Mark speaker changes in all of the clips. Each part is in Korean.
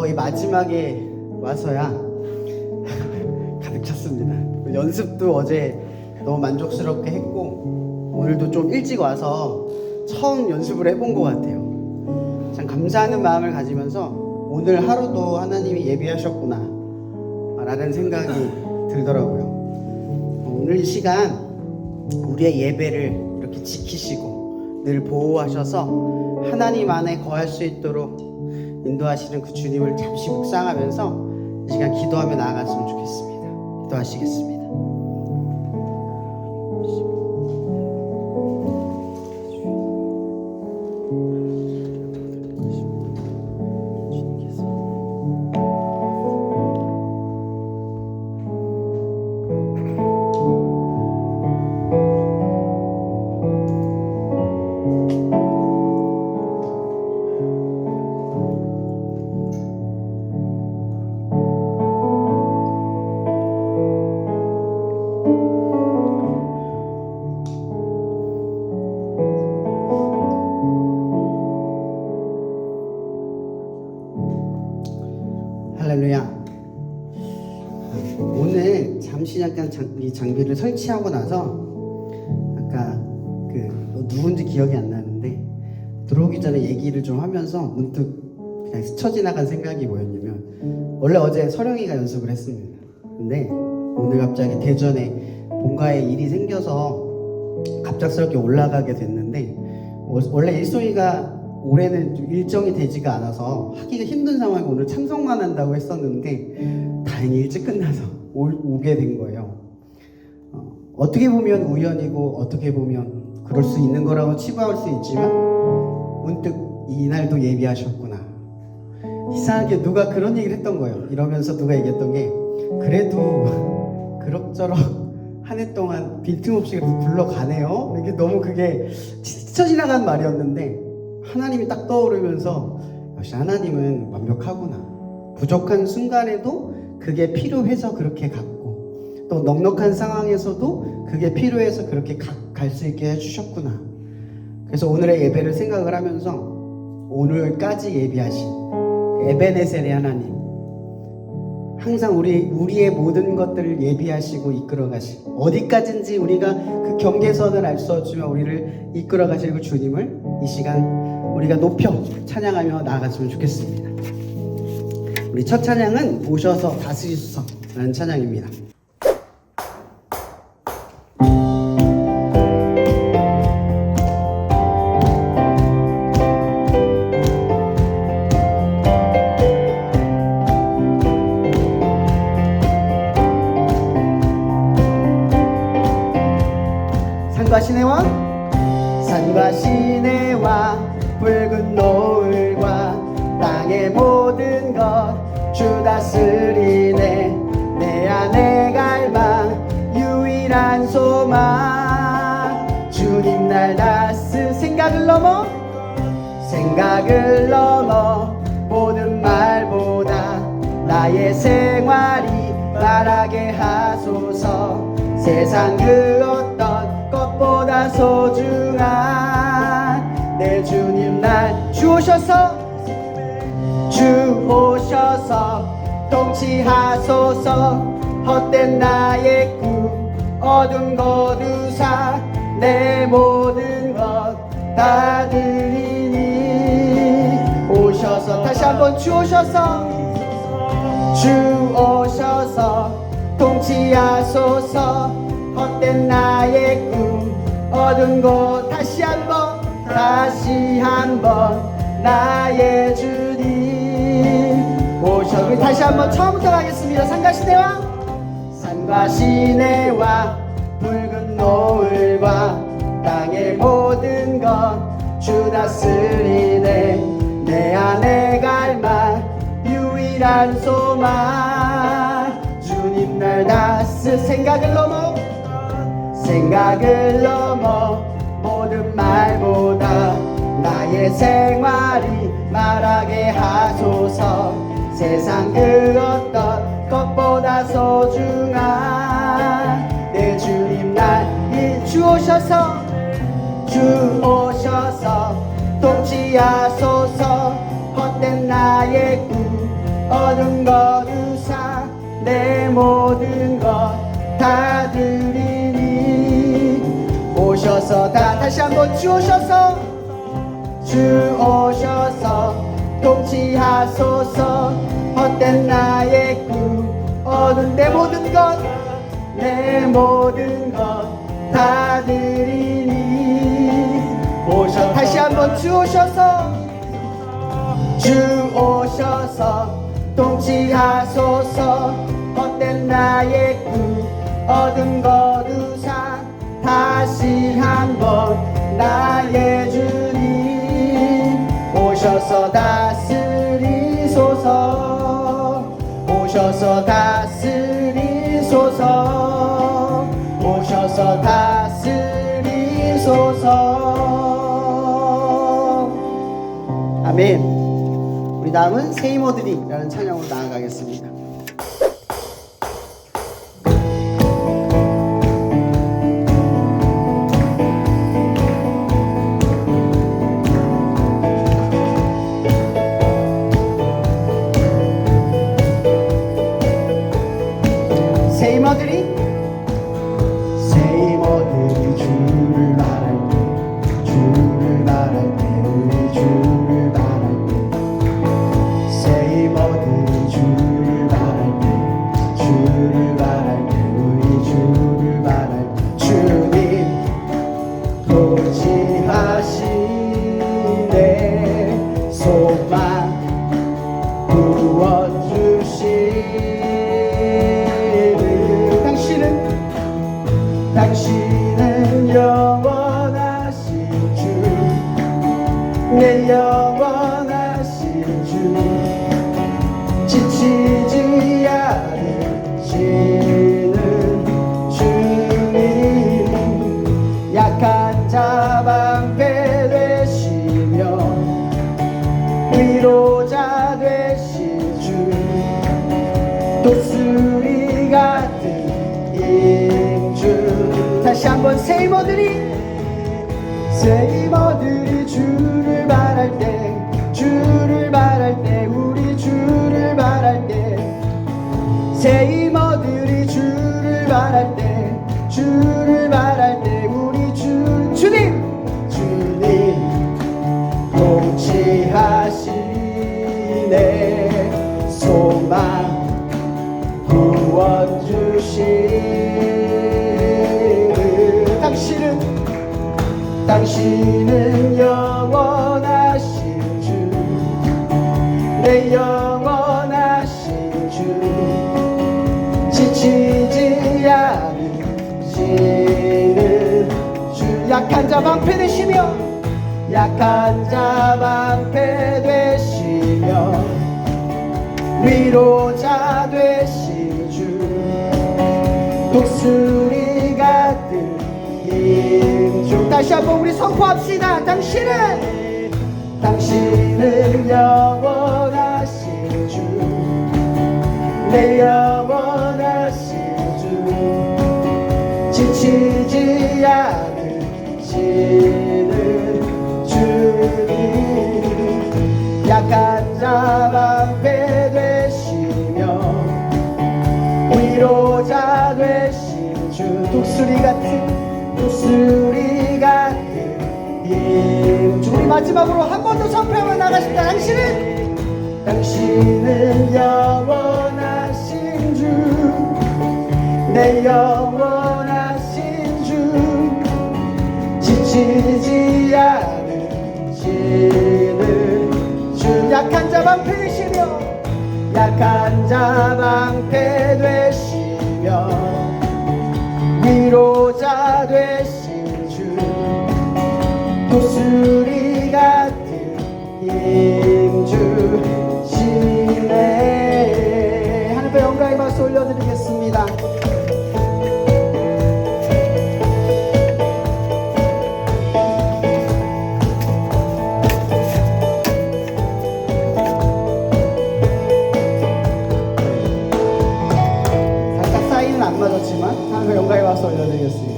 Speaker 1: 거의 마지막에 와서야 가득 찼습니다. 연습도 어제 너무 만족스럽게 했고 오늘도 좀 일찍 와서 처음 연습을 해본 것 같아요. 참 감사하는 마음을 가지면서 오늘 하루도 하나님이 예비하셨구나 라는 생각이 들더라고요. 오늘 이 시간 우리의 예배를 이렇게 지키시고 늘 보호하셔서 하나님 안에 거할 수 있도록 인도하시는 그 주님을 잠시 묵상하면서 이 시간 기도하며 나아갔으면 좋겠습니다. 기도하시겠습니다. 할렐루야. 오늘 잠시 잠깐 이 장비를 설치하고 나서 아까 누군지 기억이 안 나는데 들어오기 전에 얘기를 좀 하면서 문득 그냥 스쳐 지나간 생각이 뭐였냐면, 원래 어제 서령이가 연습을 했습니다. 근데 오늘 갑자기 대전에 본가에 일이 생겨서 갑작스럽게 올라가게 됐는데, 원래 일송이가 올해는 좀 일정이 되지가 않아서 하기가 힘든 상황에 오늘 참석만 한다고 했었는데 다행히 일찍 끝나서 오게 된 거예요. 어떻게 보면 우연이고 어떻게 보면 그럴 수 있는 거라고 치부할 수 있지만 문득 이날도 예비하셨구나. 이상하게 누가 그런 얘기를 했던 거예요. 이러면서 누가 얘기했던 게, 그래도 그럭저럭 한 해 동안 빈틈없이 굴러가네요. 이게 너무 그게 스쳐 지나간 말이었는데 하나님이 딱 떠오르면서 역시 하나님은 완벽하구나. 부족한 순간에도 그게 필요해서 그렇게 갔고, 또 넉넉한 상황에서도 그게 필요해서 그렇게 갈 수 있게 해주셨구나. 그래서 오늘의 예배를 생각을 하면서 오늘까지 예비하신 에베네셀의 하나님, 항상 우리의 모든 것들을 예비하시고 이끌어 가시고, 어디까지인지 우리가 그 경계선을 알 수 없지만 우리를 이끌어 가실 그 주님을 이 시간 우리가 높여 찬양하며 나아갔으면 좋겠습니다. 우리 첫 찬양은 오셔서 다스리소서라는 찬양입니다. 산과 시내와 산과 시내와 붉은 노을과 땅의 모든 것 주 다스리네. 내 안에 갈망 유일한 소망 주님 날 생각을 넘어 모든 말보다 나의 생활이 말하게 하소서. 세상 그 어떤 것보다 소중한 내 주님 날 주오셔서 통치하소서. 헛된 나의 꿈 어둠 거두사 내 모든 것 다 드리니. 오셔서 다시 한번 주오셔서 통치하소서. 헛된 나의 꿈 어두운 곳 다시 한번 나의 주님 오셔. 우리 다시 한번 처음부터 가겠습니다. 산과 시내와 붉은 노을과 땅의 모든 것 주 다스리네. 내 안에 갈망 유일한 소망 주님 날 생각을 넘어 모든 말보다 나의 생활이 말하게 하소서. 세상 그 어떤 것보다 소중한 내 주님 날 주오셔서 통치하소서. 헛된 나의 꿈 얻은 것 우사 내 모든 것 다 드리니 오셔서 다시 한번 주 오셔서 통치하소서 헛된 나의 꿈 얻은 내 모든 것 다 드리니 다시 한번 주 오셔서 통치하소서 헛된 나의 꿈 얻은 것 우사 다시 한번 나의 주님 오셔서 다스리소서 오셔서 다스리소서 오셔서 다스리소서. 아멘. 우리 다음은 새 이모들이라는 찬양으로 나아가겠습니다. 새 이모들이 주를 바랄 때 우리 주를 바랄 때 새 이모들이 주를 바랄 때 우리 주를 바랄 때 주님 통치하시네 소망 부어주시네 당신은 영원하신 주 내 영원하신 주 지치지 않으시는 주님 약한 자 방패 되시며 위로자 되신 주 독수리 같은 임주 다시 한번 새 이모들이 주를 바랄 때 우리 주를 바랄 때 새 이모들이 주를 바랄 때 우리 주님 통치하시네 소망 구원주시네 당신은 영원하신 주 내 영원하신 주 지치지 않으시는 주 약한 자 방패 되시며 위로자 되신 주 독수리 같은 힘 다시 한번 우리 선포합시다. 당신은 영원하신 주 내 영원하신 주 지치지 않으시는 주님 약한 자 방패 되시며 위로자 되신 주 독수리 같은 힘 우리 마지막으로 한 번 더 선포하며 나가십니다. 당신은 영원하신 주 내 영원하신 주 지치지 않으시는 주 약한 자 방패 되시며 위로자 되신 주 독수리 같은 힘 주시네. 하늘의 영광의 박수 올려드리겠습니다. 살짝 사인은 안 맞았지만 하늘의 영광의 박수 올려드리겠습니다.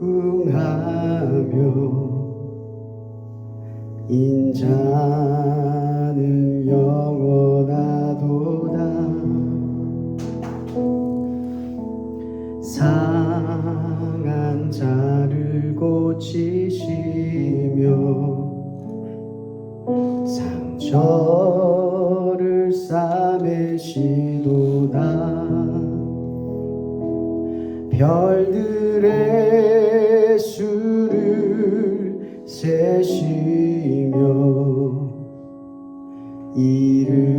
Speaker 1: 무궁하며 인자는 영원하도다. 상한 자를 고치시며 상처를 싸매시도다. 별들의 수를 세시며 이름을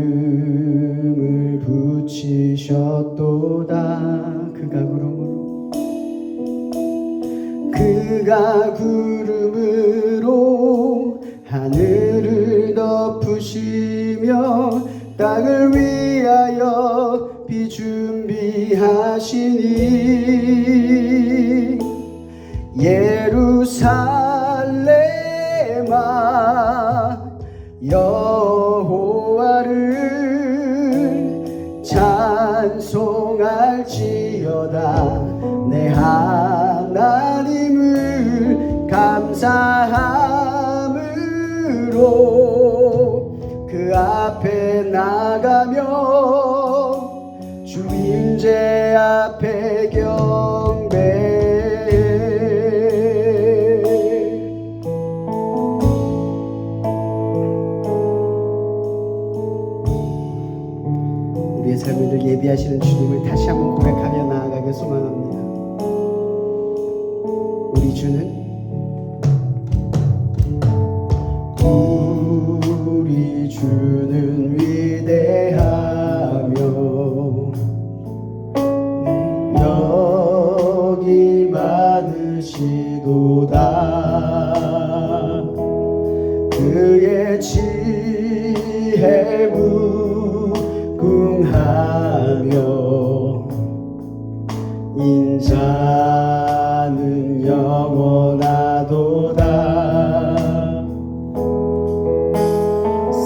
Speaker 1: 붙이셨도다. 그가 구름으로 하늘을 덮으시며 땅을 위하여 비 준비하시니 예루살렘아 여호와를 찬송할지어다. 내 하나님을 감사함으로 그 앞에 나가며 주 임재 앞에 경배해. 우리의 삶을 예비하시는 주님을 다시 한번 고백하며 나아가길 소망합니다. 우리 주는 위대하며 능력이 많으시도다. 그의 지혜 무궁하며 인자는 영원하도다.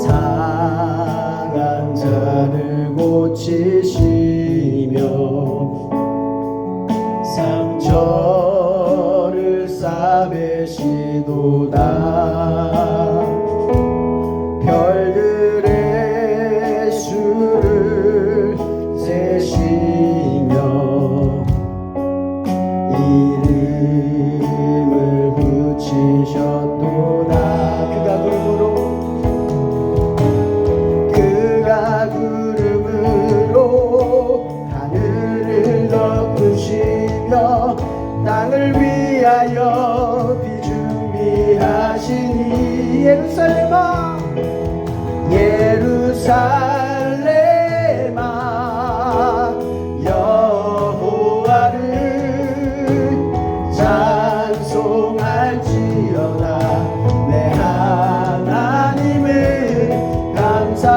Speaker 1: 상한 자를 고치시며 상처를 싸매시도다. 별들의 수를 세시며 이름을 붙이셨도다. 그가 구름으로 하늘을 덮으시며 땅을 위하여 비 준비하시니 예루살렘아 여호와를 찬송할지어다. 내 하나님을 감사함으로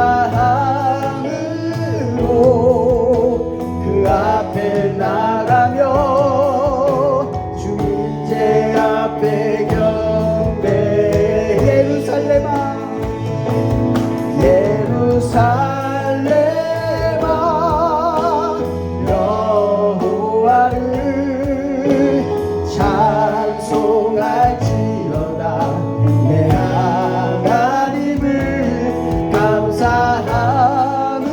Speaker 1: 그 앞에 나가며 주 임재 앞에 경배해. 예루살렘아 여호와를 찬송할지어다. 내 하나님을 감사함으로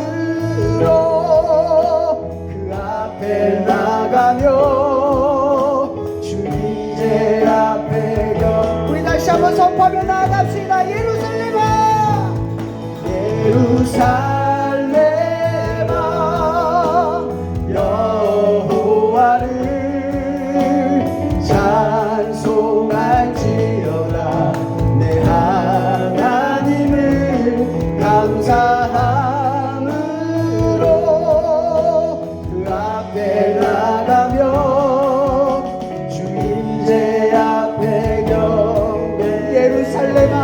Speaker 1: 그 앞에 나가며 주 임재 앞에 우리 다시 한번 선포하며 나아갑시다. 예루살렘아 여호와를 찬송할지어다. 내 하나님을 감사함으로 그 앞에 나가며 주 임재 앞에 경배. 예루살렘아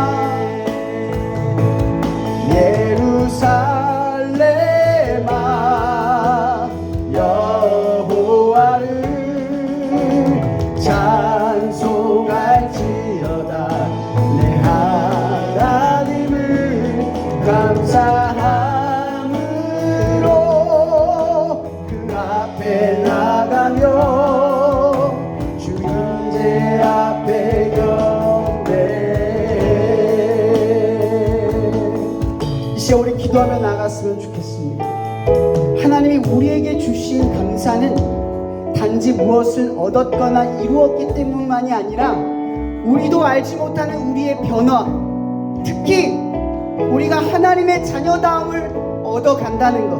Speaker 1: 기도하며 나아갔으면 좋겠습니다. 하나님이 우리에게 주신 감사는 단지 무엇을 얻었거나 이루었기 때문만이 아니라 우리도 알지 못하는 우리의 변화, 특히 우리가 하나님의 자녀다움을 얻어간다는 것,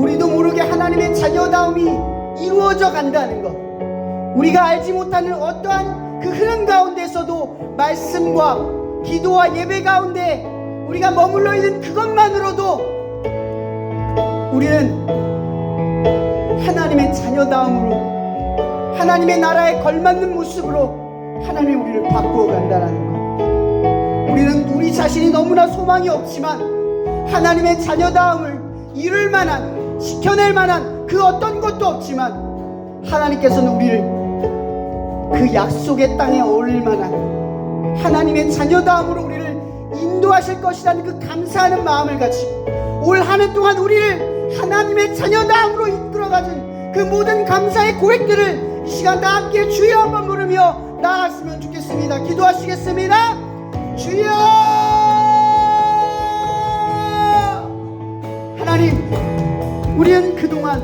Speaker 1: 우리도 모르게 하나님의 자녀다움이 이루어져 간다는 것, 우리가 알지 못하는 어떠한 그 흐름 가운데서도 말씀과 기도와 예배 가운데 우리가 머물러 있는 그것만으로도 우리는 하나님의 자녀다움으로, 하나님의 나라에 걸맞는 모습으로 하나님이 우리를 바꾸어 간다는 것. 우리는 우리 자신이 너무나 소망이 없지만 하나님의 자녀다움을 이룰 만한, 지켜낼 만한 그 어떤 것도 없지만 하나님께서는 우리를 그 약속의 땅에 어울릴 만한 하나님의 자녀다움으로 우리를 인도하실 것이라는 그 감사하는 마음을 가지고 올 한 해 동안 우리를 하나님의 자녀다움으로 이끌어가준 그 모든 감사의 고백들을 이 시간 다 함께 주여 한번 부르며 나아갔으면 좋겠습니다. 기도하시겠습니다. 주여! 하나님, 우리는 그동안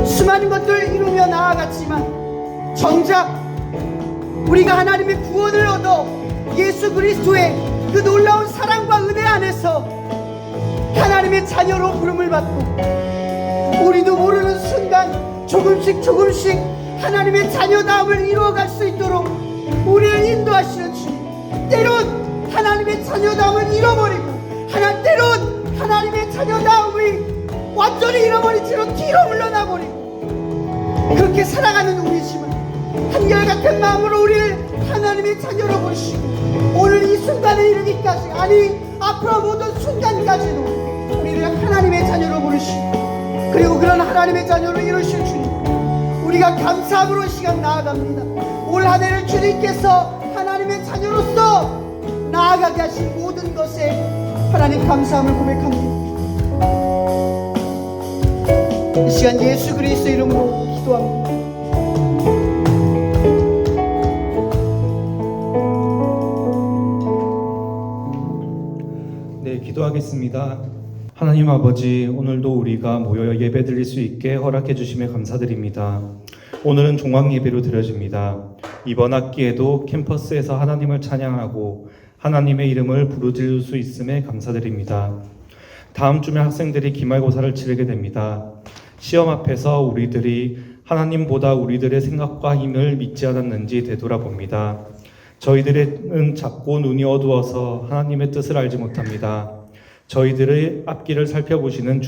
Speaker 1: 수많은 것들을 이루며 나아갔지만 정작 우리가 하나님의 구원을 얻어 예수 그리스도의 그 놀라운 사랑과 은혜 안에서 하나님의 자녀로 부름을 받고 우리도 모르는 순간 조금씩 하나님의 자녀다움을 이루어갈 수 있도록 우리를 인도하시는 주님, 때론 하나님의 자녀다움을 잃어버리고 때론 하나님의 자녀다움을 완전히 잃어버린 채로 뒤로 물러나버리고 그렇게 살아가는 우리지만 한결같은 마음으로 우리를 하나님의 자녀로 보시고 오늘 이 순간에 이르기까지, 아니 앞으로 모든 순간까지도 우리를 하나님의 자녀로 부르시고 그리고 그런 하나님의 자녀로 이루실 주님, 우리가 감사함으로 시간 나아갑니다. 올 한 해를 주님께서 하나님의 자녀로서 나아가게 하신 모든 것에 하나님 감사함을 고백합니다. 이 시간 예수 그리스도 이름으로 기도합니다.
Speaker 2: 네, 기도하겠습니다. 하나님 아버지, 오늘도 우리가 모여 예배 드릴 수 있게 허락해 주심에 감사드립니다. 오늘은 종강 예배로 드려집니다. 이번 학기에도 캠퍼스에서 하나님을 찬양하고 하나님의 이름을 부르짖을 수 있음에 감사드립니다. 다음 주면 학생들이 기말고사를 치르게 됩니다. 시험 앞에서 우리들이 하나님보다 우리들의 생각과 힘을 믿지 않았는지 되돌아봅니다. 저희들은 작고 눈이 어두워서 하나님의 뜻을 알지 못합니다. 저희들의 앞길을 살펴보시는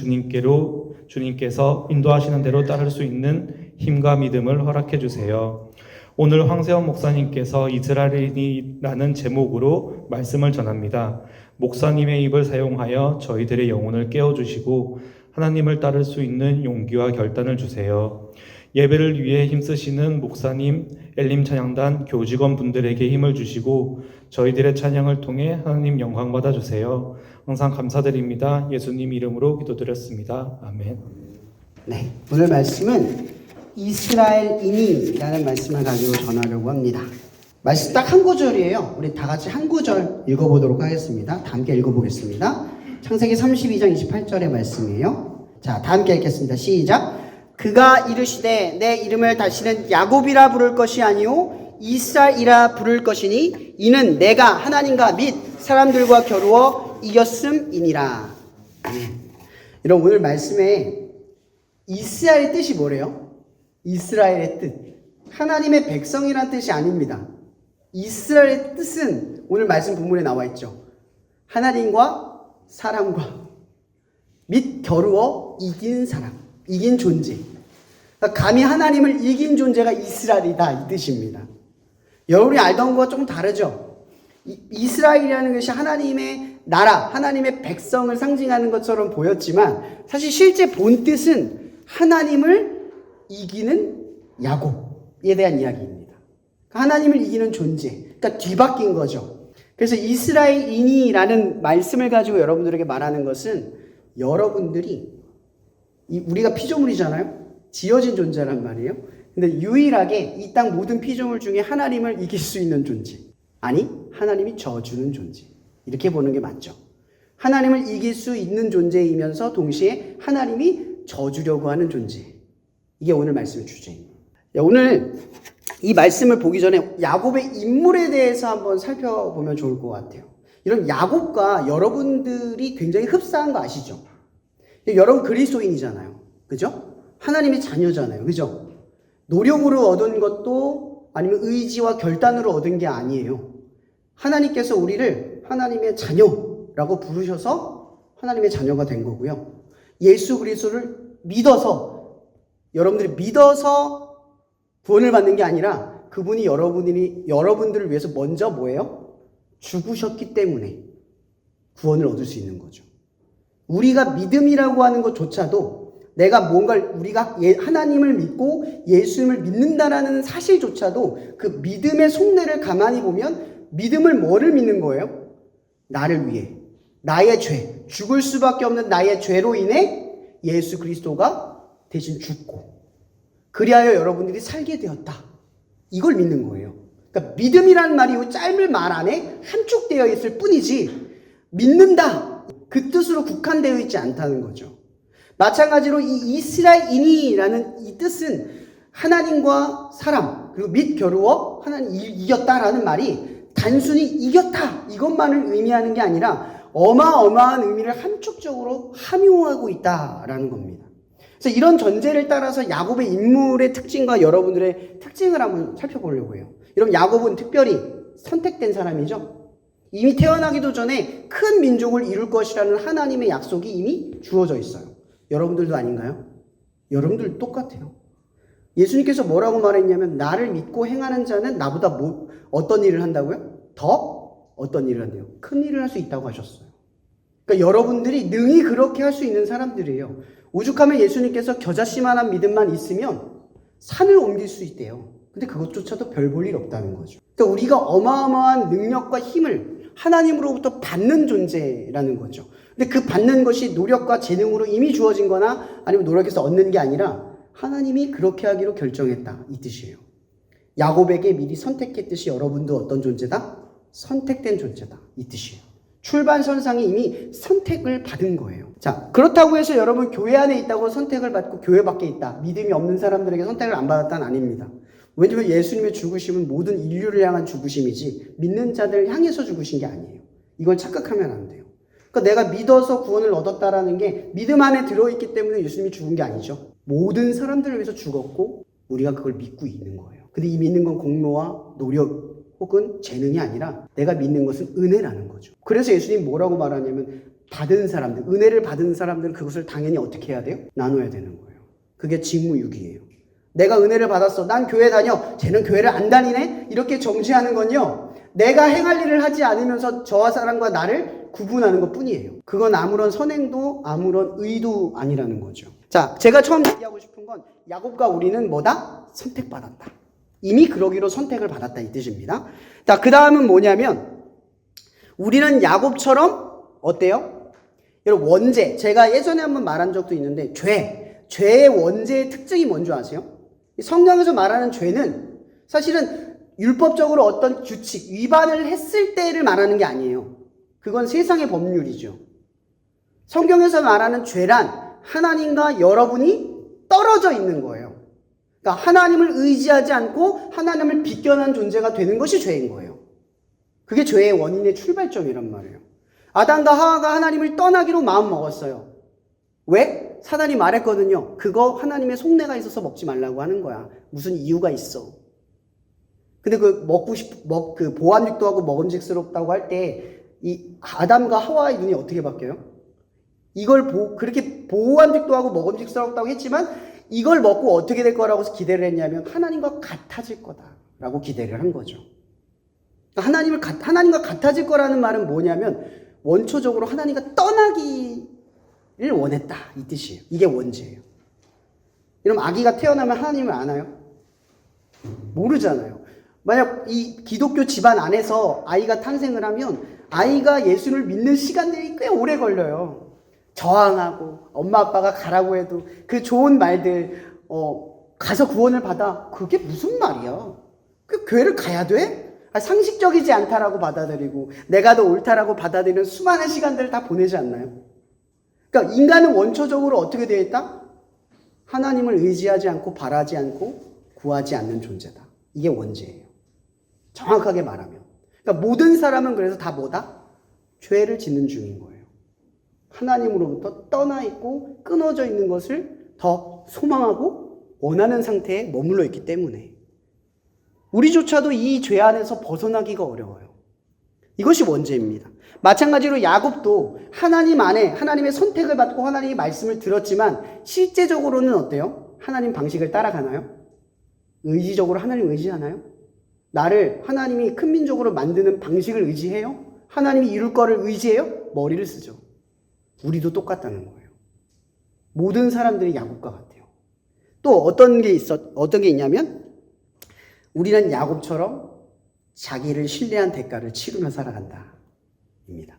Speaker 2: 주님께서 인도하시는 대로 따를 수 있는 힘과 믿음을 허락해 주세요. 오늘 황세원 목사님께서 이스라엘이라는 제목으로 말씀을 전합니다. 목사님의 입을 사용하여 저희들의 영혼을 깨워주시고 하나님을 따를 수 있는 용기와 결단을 주세요. 예배를 위해 힘쓰시는 목사님, 엘림 찬양단 교직원 분들에게 힘을 주시고 저희들의 찬양을 통해 하나님 영광 받아주세요. 항상 감사드립니다. 예수님 이름으로 기도드렸습니다. 아멘.
Speaker 1: 네, 오늘 말씀은 이스라엘인이라는 말씀을 가지고 전하려고 합니다. 말씀 딱 한 구절이에요. 우리 다 같이 한 구절 읽어보도록 하겠습니다. 다 함께 읽어보겠습니다. 창세기 32장 28절의 말씀이에요. 자, 다 함께 읽겠습니다. 시작. 그가 이르시되 내 이름을 다시는 야곱이라 부를 것이 아니요 이스라엘이라 부를 것이니 이는 내가 하나님과 및 사람들과 겨루어 이겼음이니라. 여러분, 오늘 말씀에 이스라엘의 뜻이 뭐래요? 이스라엘의 뜻, 하나님의 백성이란 뜻이 아닙니다. 이스라엘의 뜻은 오늘 말씀 본문에 나와 있죠. 하나님과 사람과 및 겨루어 이긴 사람, 이긴 존재. 그러니까 감히 하나님을 이긴 존재가 이스라엘이다, 이 뜻입니다. 여러분이 알던 것과 조금 다르죠? 이스라엘이라는 것이 하나님의 나라, 하나님의 백성을 상징하는 것처럼 보였지만 사실 실제 본 뜻은 하나님을 이기는 야곱에 대한 이야기입니다. 하나님을 이기는 존재, 그러니까 뒤바뀐 거죠. 그래서 이스라엘인이라는 말씀을 가지고 여러분들에게 말하는 것은 여러분들이 우리가 피조물이잖아요. 지어진 존재란 말이에요. 근데 유일하게 이 땅 모든 피조물 중에 하나님을 이길 수 있는 존재, 아니 하나님이 져주는 존재, 이렇게 보는 게 맞죠. 하나님을 이길 수 있는 존재이면서 동시에 하나님이 져주려고 하는 존재. 이게 오늘 말씀의 주제입니다. 오늘 이 말씀을 보기 전에 야곱의 인물에 대해서 한번 살펴보면 좋을 것 같아요. 이런 야곱과 여러분들이 굉장히 흡사한 거 아시죠? 여러분 그리스도인이잖아요. 그죠? 하나님의 자녀잖아요. 그죠? 노력으로 얻은 것도 아니면 의지와 결단으로 얻은 게 아니에요. 하나님께서 우리를 하나님의 자녀라고 부르셔서 하나님의 자녀가 된 거고요. 예수 그리스도를 믿어서, 여러분들이 믿어서 구원을 받는 게 아니라 그분이 여러분들을 위해서 먼저 뭐예요? 죽으셨기 때문에 구원을 얻을 수 있는 거죠. 우리가 믿음이라고 하는 것조차도 내가 우리가 하나님을 믿고 예수님을 믿는다라는 사실조차도 그 믿음의 속내를 가만히 보면 믿음을 뭐를 믿는 거예요? 나를 위해, 나의 죄, 죽을 수밖에 없는 나의 죄로 인해 예수 그리스도가 대신 죽고 그리하여 여러분들이 살게 되었다. 이걸 믿는 거예요. 그러니까 믿음이란 말이 짧은 말 안에 함축되어 있을 뿐이지 믿는다, 그 뜻으로 국한되어 있지 않다는 거죠. 마찬가지로 이 이스라엘인이라는 이 뜻은 하나님과 사람 그리고 및 겨루어 하나님 이겼다라는 말이 단순히 이겼다 이것만을 의미하는 게 아니라 어마어마한 의미를 함축적으로 함유하고 있다라는 겁니다. 그래서 이런 전제를 따라서 야곱의 인물의 특징과 여러분들의 특징을 한번 살펴보려고 해요. 여러분 야곱은 특별히 선택된 사람이죠. 이미 태어나기도 전에 큰 민족을 이룰 것이라는 하나님의 약속이 이미 주어져 있어요. 여러분들도 아닌가요? 여러분들 똑같아요. 예수님께서 뭐라고 말했냐면 나를 믿고 행하는 자는 나보다 어떤 일을 한다고요? 더 어떤 일을 한대요? 큰 일을 할 수 있다고 하셨어요. 그러니까 여러분들이 능히 그렇게 할 수 있는 사람들이에요. 오죽하면 예수님께서 겨자씨만한 믿음만 있으면 산을 옮길 수 있대요. 근데 그것조차도 별 볼 일 없다는 거죠. 그러니까 우리가 어마어마한 능력과 힘을 하나님으로부터 받는 존재라는 거죠. 근데 그 받는 것이 노력과 재능으로 이미 주어진 거나 아니면 노력해서 얻는 게 아니라 하나님이 그렇게 하기로 결정했다 이 뜻이에요. 야곱에게 미리 선택했듯이 여러분도 어떤 존재다? 선택된 존재다 이 뜻이에요. 출발선상에 이미 선택을 받은 거예요. 자, 그렇다고 해서 여러분 교회 안에 있다고 선택을 받고 교회 밖에 있다, 믿음이 없는 사람들에게 선택을 안 받았다는 아닙니다. 왜냐하면 예수님의 죽으심은 모든 인류를 향한 죽으심이지 믿는 자들을 향해서 죽으신 게 아니에요. 이걸 착각하면 안 돼요. 그러니까 내가 믿어서 구원을 얻었다라는 게 믿음 안에 들어있기 때문에 예수님이 죽은 게 아니죠. 모든 사람들을 위해서 죽었고 우리가 그걸 믿고 있는 거예요. 근데 이 믿는 건 공로와 노력 혹은 재능이 아니라 내가 믿는 것은 은혜라는 거죠. 그래서 예수님 뭐라고 말하냐면 받은 사람들, 은혜를 받은 사람들은 그것을 당연히 어떻게 해야 돼요? 나눠야 되는 거예요. 그게 직무유기예요. 내가 은혜를 받았어. 난 교회 다녀. 쟤는 교회를 안 다니네? 이렇게 정지하는 건요, 내가 행할 일을 하지 않으면서 저와 사람과 나를 구분하는 것 뿐이에요. 그건 아무런 선행도 아무런 의도 아니라는 거죠. 자, 제가 처음 얘기하고 싶은 건 야곱과 우리는 뭐다? 선택받았다. 이미 그러기로 선택을 받았다 이 뜻입니다. 자, 그 다음은 뭐냐면 우리는 야곱처럼 어때요? 여러분 원죄, 제가 예전에 한번 말한 적도 있는데 죄의 원죄의 특징이 뭔지 아세요? 성경에서 말하는 죄는 사실은 율법적으로 어떤 규칙, 위반을 했을 때를 말하는 게 아니에요. 그건 세상의 법률이죠. 성경에서 말하는 죄란 하나님과 여러분이 떨어져 있는 거예요. 그러니까 하나님을 의지하지 않고 하나님을 비껴난 존재가 되는 것이 죄인 거예요. 그게 죄의 원인의 출발점이란 말이에요. 아담과 하와가 하나님을 떠나기로 마음먹었어요. 왜? 사단이 말했거든요. 그거 하나님의 속내가 있어서 먹지 말라고 하는 거야. 무슨 이유가 있어. 근데 그 보암직도 하고 먹음직스럽다고 할 때 이 아담과 하와의 눈이 어떻게 바뀌어요? 이걸 그렇게 보암직도 하고 먹음직스럽다고 했지만 이걸 먹고 어떻게 될 거라고 기대를 했냐면 하나님과 같아질 거다라고 기대를 한 거죠. 하나님과 같아질 거라는 말은 뭐냐면 원초적으로 하나님과 떠나기를 원했다 이 뜻이에요. 이게 원죄예요. 여러분 아기가 태어나면 하나님을 아나요? 모르잖아요. 만약 이 기독교 집안 안에서 아이가 탄생을 하면 아이가 예수를 믿는 시간들이 꽤 오래 걸려요. 저항하고 엄마 아빠가 가라고 해도 그 좋은 말들 가서 구원을 받아. 그게 무슨 말이야? 그 교회를 가야 돼? 상식적이지 않다라고 받아들이고 내가 더 옳다라고 받아들이는 수많은 시간들을 다 보내지 않나요? 그러니까 인간은 원초적으로 어떻게 되어 있다? 하나님을 의지하지 않고 바라지 않고 구하지 않는 존재다. 이게 원죄예요. 정확하게 말하면. 그러니까 모든 사람은 그래서 다 뭐다? 죄를 짓는 중인 거예요. 하나님으로부터 떠나 있고 끊어져 있는 것을 더 소망하고 원하는 상태에 머물러 있기 때문에 우리조차도 이 죄 안에서 벗어나기가 어려워요. 이것이 원죄입니다. 마찬가지로 야곱도 하나님 안에 하나님의 선택을 받고 하나님의 말씀을 들었지만 실제적으로는 어때요? 하나님 방식을 따라가나요? 의지적으로 하나님 의지하나요? 나를 하나님이 큰 민족으로 만드는 방식을 의지해요? 하나님이 이룰 거를 의지해요? 머리를 쓰죠. 우리도 똑같다는 거예요. 모든 사람들이 야곱과 같아요. 또 어떤 게 있냐면 우리는 야곱처럼 자기를 신뢰한 대가를 치르며 살아간다. 입니다.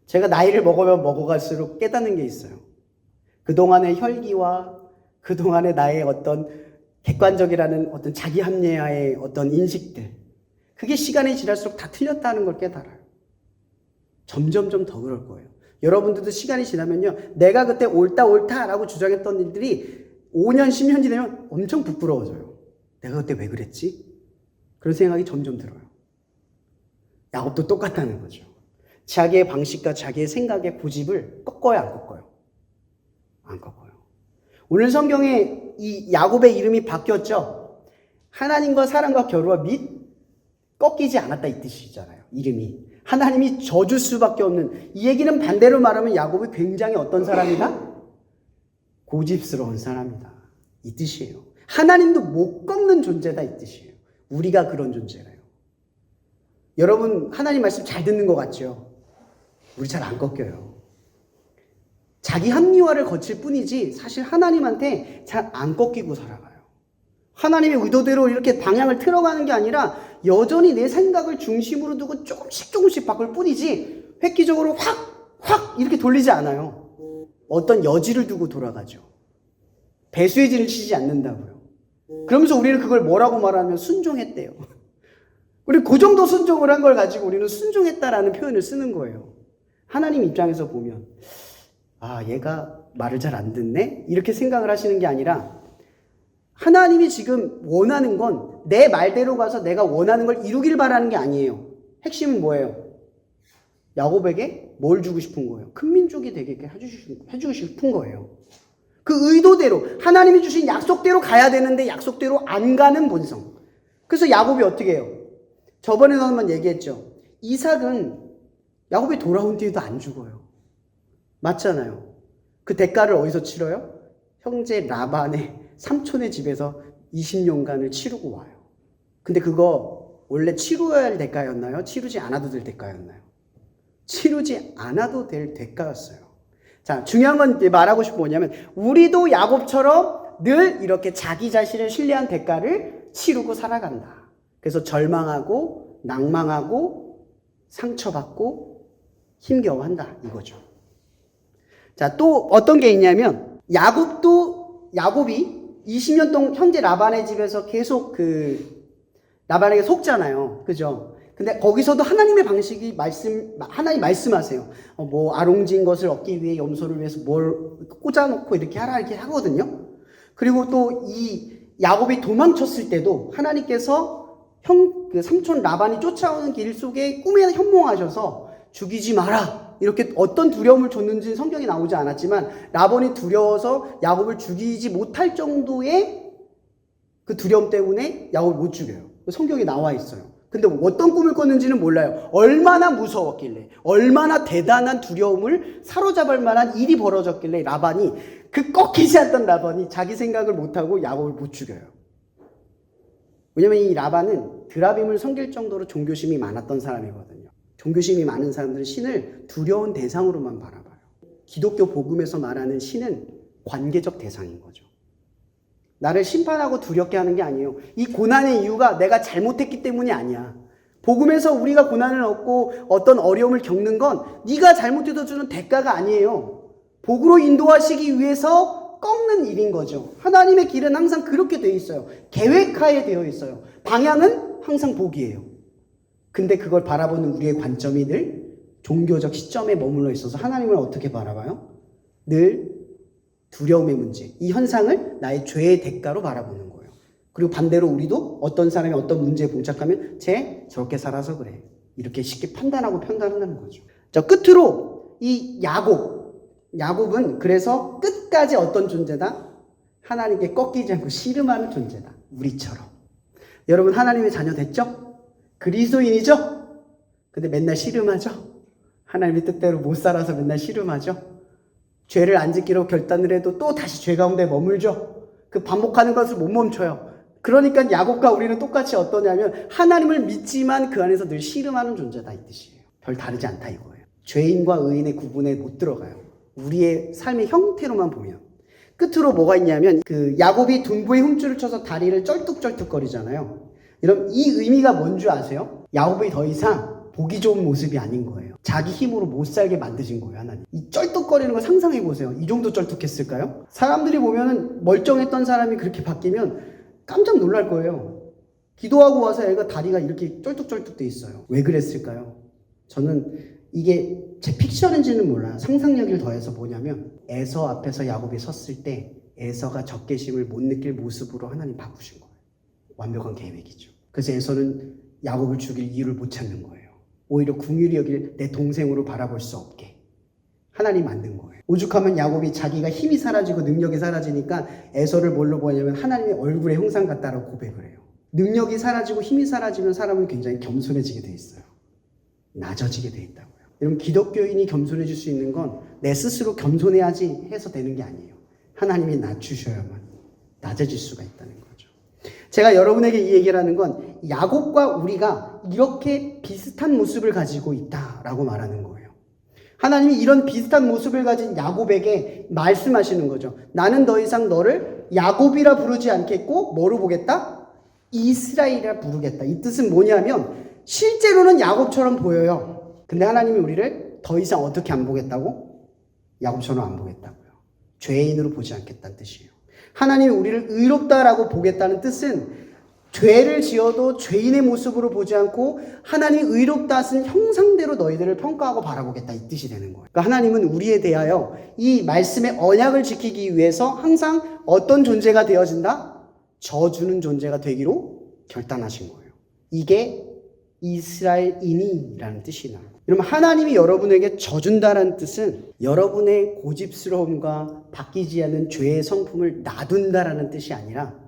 Speaker 1: 제가 나이를 먹으면 먹어갈수록 깨닫는 게 있어요. 그동안의 혈기와 그동안의 나의 어떤 객관적이라는 어떤 자기 합리화의 어떤 인식들, 그게 시간이 지날수록 다 틀렸다는 걸 깨달아요. 점점점 더 그럴 거예요. 여러분들도 시간이 지나면요, 내가 그때 옳다라고 주장했던 일들이 5년, 10년 지나면 엄청 부끄러워져요. 내가 그때 왜 그랬지? 그런 생각이 점점 들어요. 야곱도 똑같다는 거죠. 자기의 방식과 자기의 생각의 고집을 꺾어요, 안 꺾어요? 안 꺾어요. 오늘 성경에 이 야곱의 이름이 바뀌었죠. 하나님과 사람과 겨루어 및 꺾이지 않았다 이 뜻이잖아요. 이름이. 하나님이 져줄 수밖에 없는, 이 얘기는 반대로 말하면 야곱이 굉장히 어떤 사람이다? 고집스러운 사람이다. 이 뜻이에요. 하나님도 못 꺾는 존재다 이 뜻이에요. 우리가 그런 존재래요. 여러분 하나님 말씀 잘 듣는 것 같죠? 우리 잘 안 꺾여요. 자기 합리화를 거칠 뿐이지 사실 하나님한테 잘 안 꺾이고 살아가요. 하나님의 의도대로 이렇게 방향을 틀어가는 게 아니라 여전히 내 생각을 중심으로 두고 조금씩 바꿀 뿐이지 획기적으로 확 이렇게 돌리지 않아요. 어떤 여지를 두고 돌아가죠. 배수의 진을 치지 않는다고요. 그러면서 우리는 그걸 뭐라고 말하면 순종했대요. 우리 그 정도 순종을 한 걸 가지고 우리는 순종했다라는 표현을 쓰는 거예요. 하나님 입장에서 보면 얘가 말을 잘 안 듣네? 이렇게 생각을 하시는 게 아니라 하나님이 지금 원하는 건 내 말대로 가서 내가 원하는 걸 이루길 바라는 게 아니에요. 핵심은 뭐예요? 야곱에게 뭘 주고 싶은 거예요? 큰 민족이 되게 해주고 싶은 거예요. 그 의도대로 하나님이 주신 약속대로 가야 되는데 약속대로 안 가는 본성. 그래서 야곱이 어떻게 해요? 저번에도 한번 얘기했죠. 이삭은 야곱이 돌아온 뒤에도 안 죽어요. 맞잖아요. 그 대가를 어디서 치러요? 형제 라반의 삼촌의 집에서 20년간을 치르고 와요. 근데 그거 원래 치루어야 할 대가였나요? 치르지 않아도 될 대가였나요? 치르지 않아도 될 대가였어요. 자, 중요한 건 말하고 싶은 건 뭐냐면 우리도 야곱처럼 늘 이렇게 자기 자신을 신뢰한 대가를 치르고 살아간다. 그래서 절망하고 낭망하고 상처받고 힘겨워한다 이거죠. 자, 또 어떤 게 있냐면 야곱이 20년 동안 형제 라반의 집에서 계속 라반에게 속잖아요. 그죠? 근데 거기서도 하나님의 방식이 하나님 말씀하세요. 아롱진 것을 얻기 위해 염소를 위해서 뭘 꽂아놓고 이렇게 하라 이렇게 하거든요. 그리고 또 이 야곱이 도망쳤을 때도 하나님께서 그 삼촌 라반이 쫓아오는 길 속에 꿈에 현몽하셔서 죽이지 마라. 이렇게 어떤 두려움을 줬는지 성경에 나오지 않았지만 라반이 두려워서 야곱을 죽이지 못할 정도의 그 두려움 때문에 야곱을 못 죽여요. 성경에 나와 있어요. 근데 어떤 꿈을 꿨는지는 몰라요. 얼마나 무서웠길래, 얼마나 대단한 두려움을 사로잡을 만한 일이 벌어졌길래 그 꺾이지 않던 라반이 자기 생각을 못하고 야곱을 못 죽여요. 왜냐면 이 라반은 드라빔을 섬길 정도로 종교심이 많았던 사람이거든요. 종교심이 많은 사람들은 신을 두려운 대상으로만 바라봐요. 기독교 복음에서 말하는 신은 관계적 대상인 거죠. 나를 심판하고 두렵게 하는 게 아니에요. 이 고난의 이유가 내가 잘못했기 때문이 아니야. 복음에서 우리가 고난을 얻고 어떤 어려움을 겪는 건 네가 잘못해서 주는 대가가 아니에요. 복으로 인도하시기 위해서 꺾는 일인 거죠. 하나님의 길은 항상 그렇게 되어 있어요. 계획하에 되어 있어요. 방향은 항상 복이에요. 근데 그걸 바라보는 우리의 관점이 늘 종교적 시점에 머물러 있어서 하나님을 어떻게 바라봐요? 늘 두려움의 문제, 이 현상을 나의 죄의 대가로 바라보는 거예요. 그리고 반대로 우리도 어떤 사람이 어떤 문제에 봉착하면 쟤 저렇게 살아서 그래, 이렇게 쉽게 판단하고 편단한다는 거죠. 자, 끝으로 이 야곱은 그래서 끝까지 어떤 존재다? 하나님께 꺾이지 않고 씨름하는 존재다. 우리처럼. 여러분, 하나님의 자녀 됐죠? 그리스도인이죠? 근데 맨날 씨름하죠? 하나님의 뜻대로 못 살아서 맨날 씨름하죠? 죄를 안 짓기로 결단을 해도 또 다시 죄 가운데 머물죠? 그 반복하는 것을 못 멈춰요. 그러니까 야곱과 우리는 똑같이 어떠냐면 하나님을 믿지만 그 안에서 늘 씨름하는 존재다, 이 뜻이에요. 별 다르지 않다 이거예요. 죄인과 의인의 구분에 못 들어가요. 우리의 삶의 형태로만 보면. 끝으로 뭐가 있냐면 그 야곱이 둔부에 흉줄을 쳐서 다리를 쩔뚝쩔뚝거리잖아요. 여러분, 이 의미가 뭔 줄 아세요? 야곱이 더 이상 보기 좋은 모습이 아닌 거예요. 자기 힘으로 못 살게 만드신 거예요, 하나님. 이 쩔뚝거리는 거 상상해 보세요. 이 정도 쩔뚝했을까요? 사람들이 보면은 멀쩡했던 사람이 그렇게 바뀌면 깜짝 놀랄 거예요. 기도하고 와서 애가 다리가 이렇게 쩔뚝쩔뚝 돼 있어요. 왜 그랬을까요? 저는 이게 제 픽션인지는 몰라요. 상상력을 더해서 뭐냐면 에서 앞에서 야곱이 섰을 때 에서가 적개심을 못 느낄 모습으로 하나님 바꾸신 거예요. 완벽한 계획이죠. 그래서 에서는 야곱을 죽일 이유를 못 찾는 거예요. 오히려 궁휼히 여길 내 동생으로 바라볼 수 없게 하나님 만든 거예요. 오죽하면 야곱이 자기가 힘이 사라지고 능력이 사라지니까 에서를 뭘로 보냐면 하나님의 얼굴의 형상 같다라고 고백을 해요. 능력이 사라지고 힘이 사라지면 사람은 굉장히 겸손해지게 돼 있어요. 낮아지게 돼 있다고요. 여러분, 기독교인이 겸손해질 수 있는 건 내 스스로 겸손해야지 해서 되는 게 아니에요. 하나님이 낮추셔야만 낮아질 수가 있다는 거죠. 제가 여러분에게 이 얘기를 하는 건 야곱과 우리가 이렇게 비슷한 모습을 가지고 있다라고 말하는 거예요. 하나님이 이런 비슷한 모습을 가진 야곱에게 말씀하시는 거죠. 나는 더 이상 너를 야곱이라 부르지 않겠고 뭐로 보겠다? 이스라엘이라 부르겠다. 이 뜻은 뭐냐면 실제로는 야곱처럼 보여요. 근데 하나님이 우리를 더 이상 어떻게 안 보겠다고? 야곱처럼 안 보겠다고요. 죄인으로 보지 않겠다는 뜻이에요. 하나님이 우리를 의롭다라고 보겠다는 뜻은 죄를 지어도 죄인의 모습으로 보지 않고 하나님이 의롭다 하신 형상대로 너희들을 평가하고 바라보겠다, 이 뜻이 되는 거예요. 그러니까 하나님은 우리에 대하여 이 말씀의 언약을 지키기 위해서 항상 어떤 존재가 되어진다? 져주는 존재가 되기로 결단하신 거예요. 이게 이스라엘인이라는 뜻이 나요. 여러분, 하나님이 여러분에게 져준다는 뜻은 여러분의 고집스러움과 바뀌지 않는 죄의 성품을 놔둔다라는 뜻이 아니라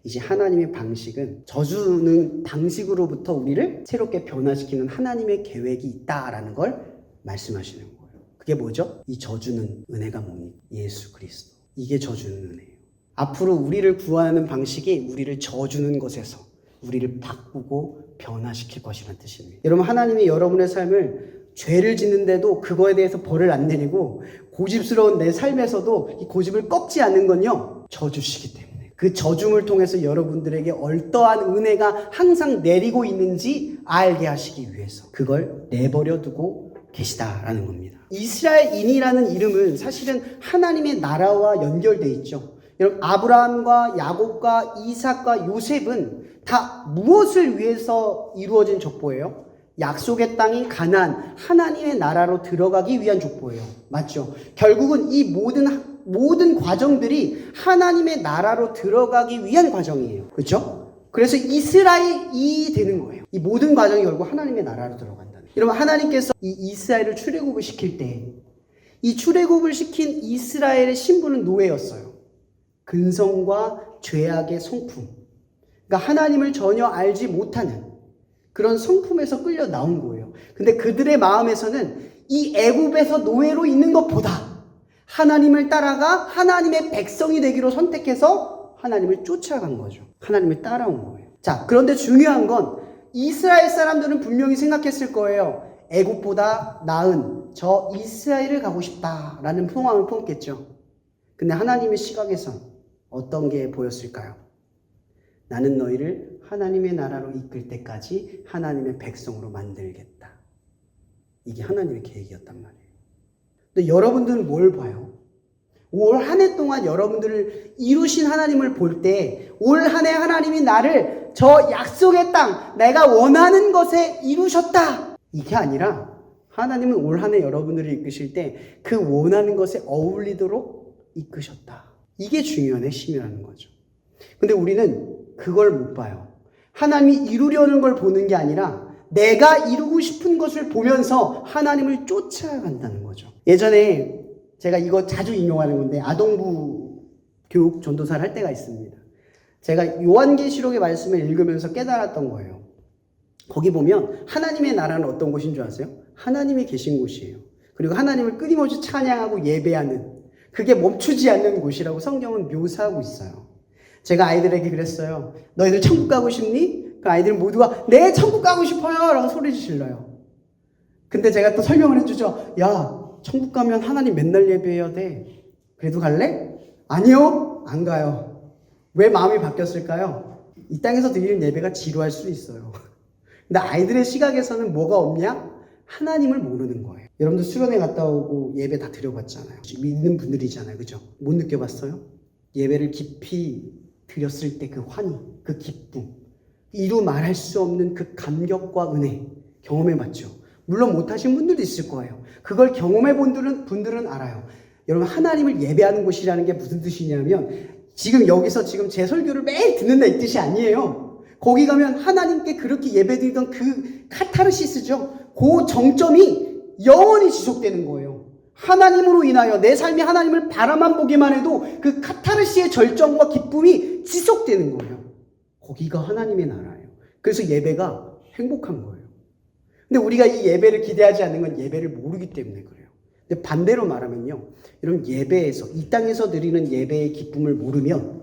Speaker 1: 이제 하나님의 방식은 져주는 방식으로부터 우리를 새롭게 변화시키는 하나님의 계획이 있다라는 걸 말씀하시는 거예요. 그게 뭐죠? 이 져주는 은혜가 뭡니까? 예수 그리스도. 이게 져주는 은혜예요. 앞으로 우리를 구하는 방식이 우리를 져주는 것에서 우리를 바꾸고 변화시킬 것이라는 뜻입니다. 여러분, 하나님이 여러분의 삶을 죄를 짓는데도 그거에 대해서 벌을 안 내리고 고집스러운 내 삶에서도 이 고집을 꺾지 않는 건요, 져주시기 때문에. 그 져줌을 통해서 여러분들에게 어떠한 은혜가 항상 내리고 있는지 알게 하시기 위해서 그걸 내버려 두고 계시다라는 겁니다. 이스라엘인이라는 이름은 사실은 하나님의 나라와 연결돼 있죠. 여러분, 아브라함과 야곱과 이삭과 요셉은 다 무엇을 위해서 이루어진 족보예요? 약속의 땅인 가나안, 하나님의 나라로 들어가기 위한 족보예요. 맞죠? 결국은 이 모든 과정들이 하나님의 나라로 들어가기 위한 과정이에요. 그렇죠? 그래서 이스라엘이 되는 거예요. 이 모든 과정이 결국 하나님의 나라로 들어간다는. 여러분, 하나님께서 이 이스라엘을 출애굽을 시킬 때 이 출애굽을 시킨 이스라엘의 신분은 노예였어요. 근성과 죄악의 성품. 그러니까 하나님을 전혀 알지 못하는 그런 성품에서 끌려 나온 거예요. 근데 그들의 마음에서는 이 애굽에서 노예로 있는 것보다 하나님을 따라가 하나님의 백성이 되기로 선택해서 하나님을 쫓아간 거죠. 하나님을 따라온 거예요. 자, 그런데 중요한 건 이스라엘 사람들은 분명히 생각했을 거예요. 애굽보다 나은 저 이스라엘을 가고 싶다라는 소망을 품었겠죠. 근데 하나님의 시각에선 어떤 게 보였을까요? 나는 너희를 하나님의 나라로 이끌 때까지 하나님의 백성으로 만들겠다. 이게 하나님의 계획이었단 말이에요. 근데 여러분들은 뭘 봐요? 올 한 해 동안 여러분들을 이루신 하나님을 볼 때 올 한 해 하나님이 나를 저 약속의 땅, 내가 원하는 것에 이루셨다. 이게 아니라 하나님은 올 한 해 여러분들을 이끄실 때 그 원하는 것에 어울리도록 이끄셨다. 이게 중요한 핵심이라는 거죠. 근데 우리는 그걸 못 봐요. 하나님이 이루려는 걸 보는 게 아니라 내가 이루고 싶은 것을 보면서 하나님을 쫓아간다는 거죠. 예전에 제가 이거 자주 인용하는 건데 아동부 교육 전도사를 할 때가 있습니다. 제가 요한계시록의 말씀을 읽으면서 깨달았던 거예요. 거기 보면 하나님의 나라는 어떤 곳인 줄 아세요? 하나님이 계신 곳이에요. 그리고 하나님을 끊임없이 찬양하고 예배하는, 그게 멈추지 않는 곳이라고 성경은 묘사하고 있어요. 제가 아이들에게 그랬어요. 너희들 천국 가고 싶니? 그 아이들 모두가 네, 천국 가고 싶어요 라고 소리 질러요. 근데 제가 또 설명을 해주죠. 야, 천국 가면 하나님 맨날 예배해야 돼. 그래도 갈래? 아니요, 안 가요. 왜 마음이 바뀌었을까요? 이 땅에서 드리는 예배가 지루할 수 있어요. 근데 아이들의 시각에서는 뭐가 없냐? 하나님을 모르는 거예요. 여러분들 수련회 갔다 오고 예배 다 드려봤잖아요. 믿는 분들이잖아요. 그죠? 못 느껴봤어요? 예배를 깊이 드렸을 때 그 환희, 그 기쁨, 이루 말할 수 없는 그 감격과 은혜 경험해봤죠. 물론 못하신 분들도 있을 거예요. 그걸 경험해본 분들은 알아요. 여러분, 하나님을 예배하는 곳이라는 게 무슨 뜻이냐면 지금 여기서 지금 제 설교를 매일 듣는다 이 뜻이 아니에요. 거기 가면 하나님께 그렇게 예배드리던 그 카타르시스죠. 그 정점이 영원히 지속되는 거예요. 하나님으로 인하여 내 삶이 하나님을 바라만 보기만 해도 그 카타르시의 절정과 기쁨이 지속되는 거예요. 거기가 하나님의 나라예요. 그래서 예배가 행복한 거예요. 근데 우리가 이 예배를 기대하지 않는 건 예배를 모르기 때문에 그래요. 근데 반대로 말하면요, 여러분, 예배에서, 이 땅에서 드리는 예배의 기쁨을 모르면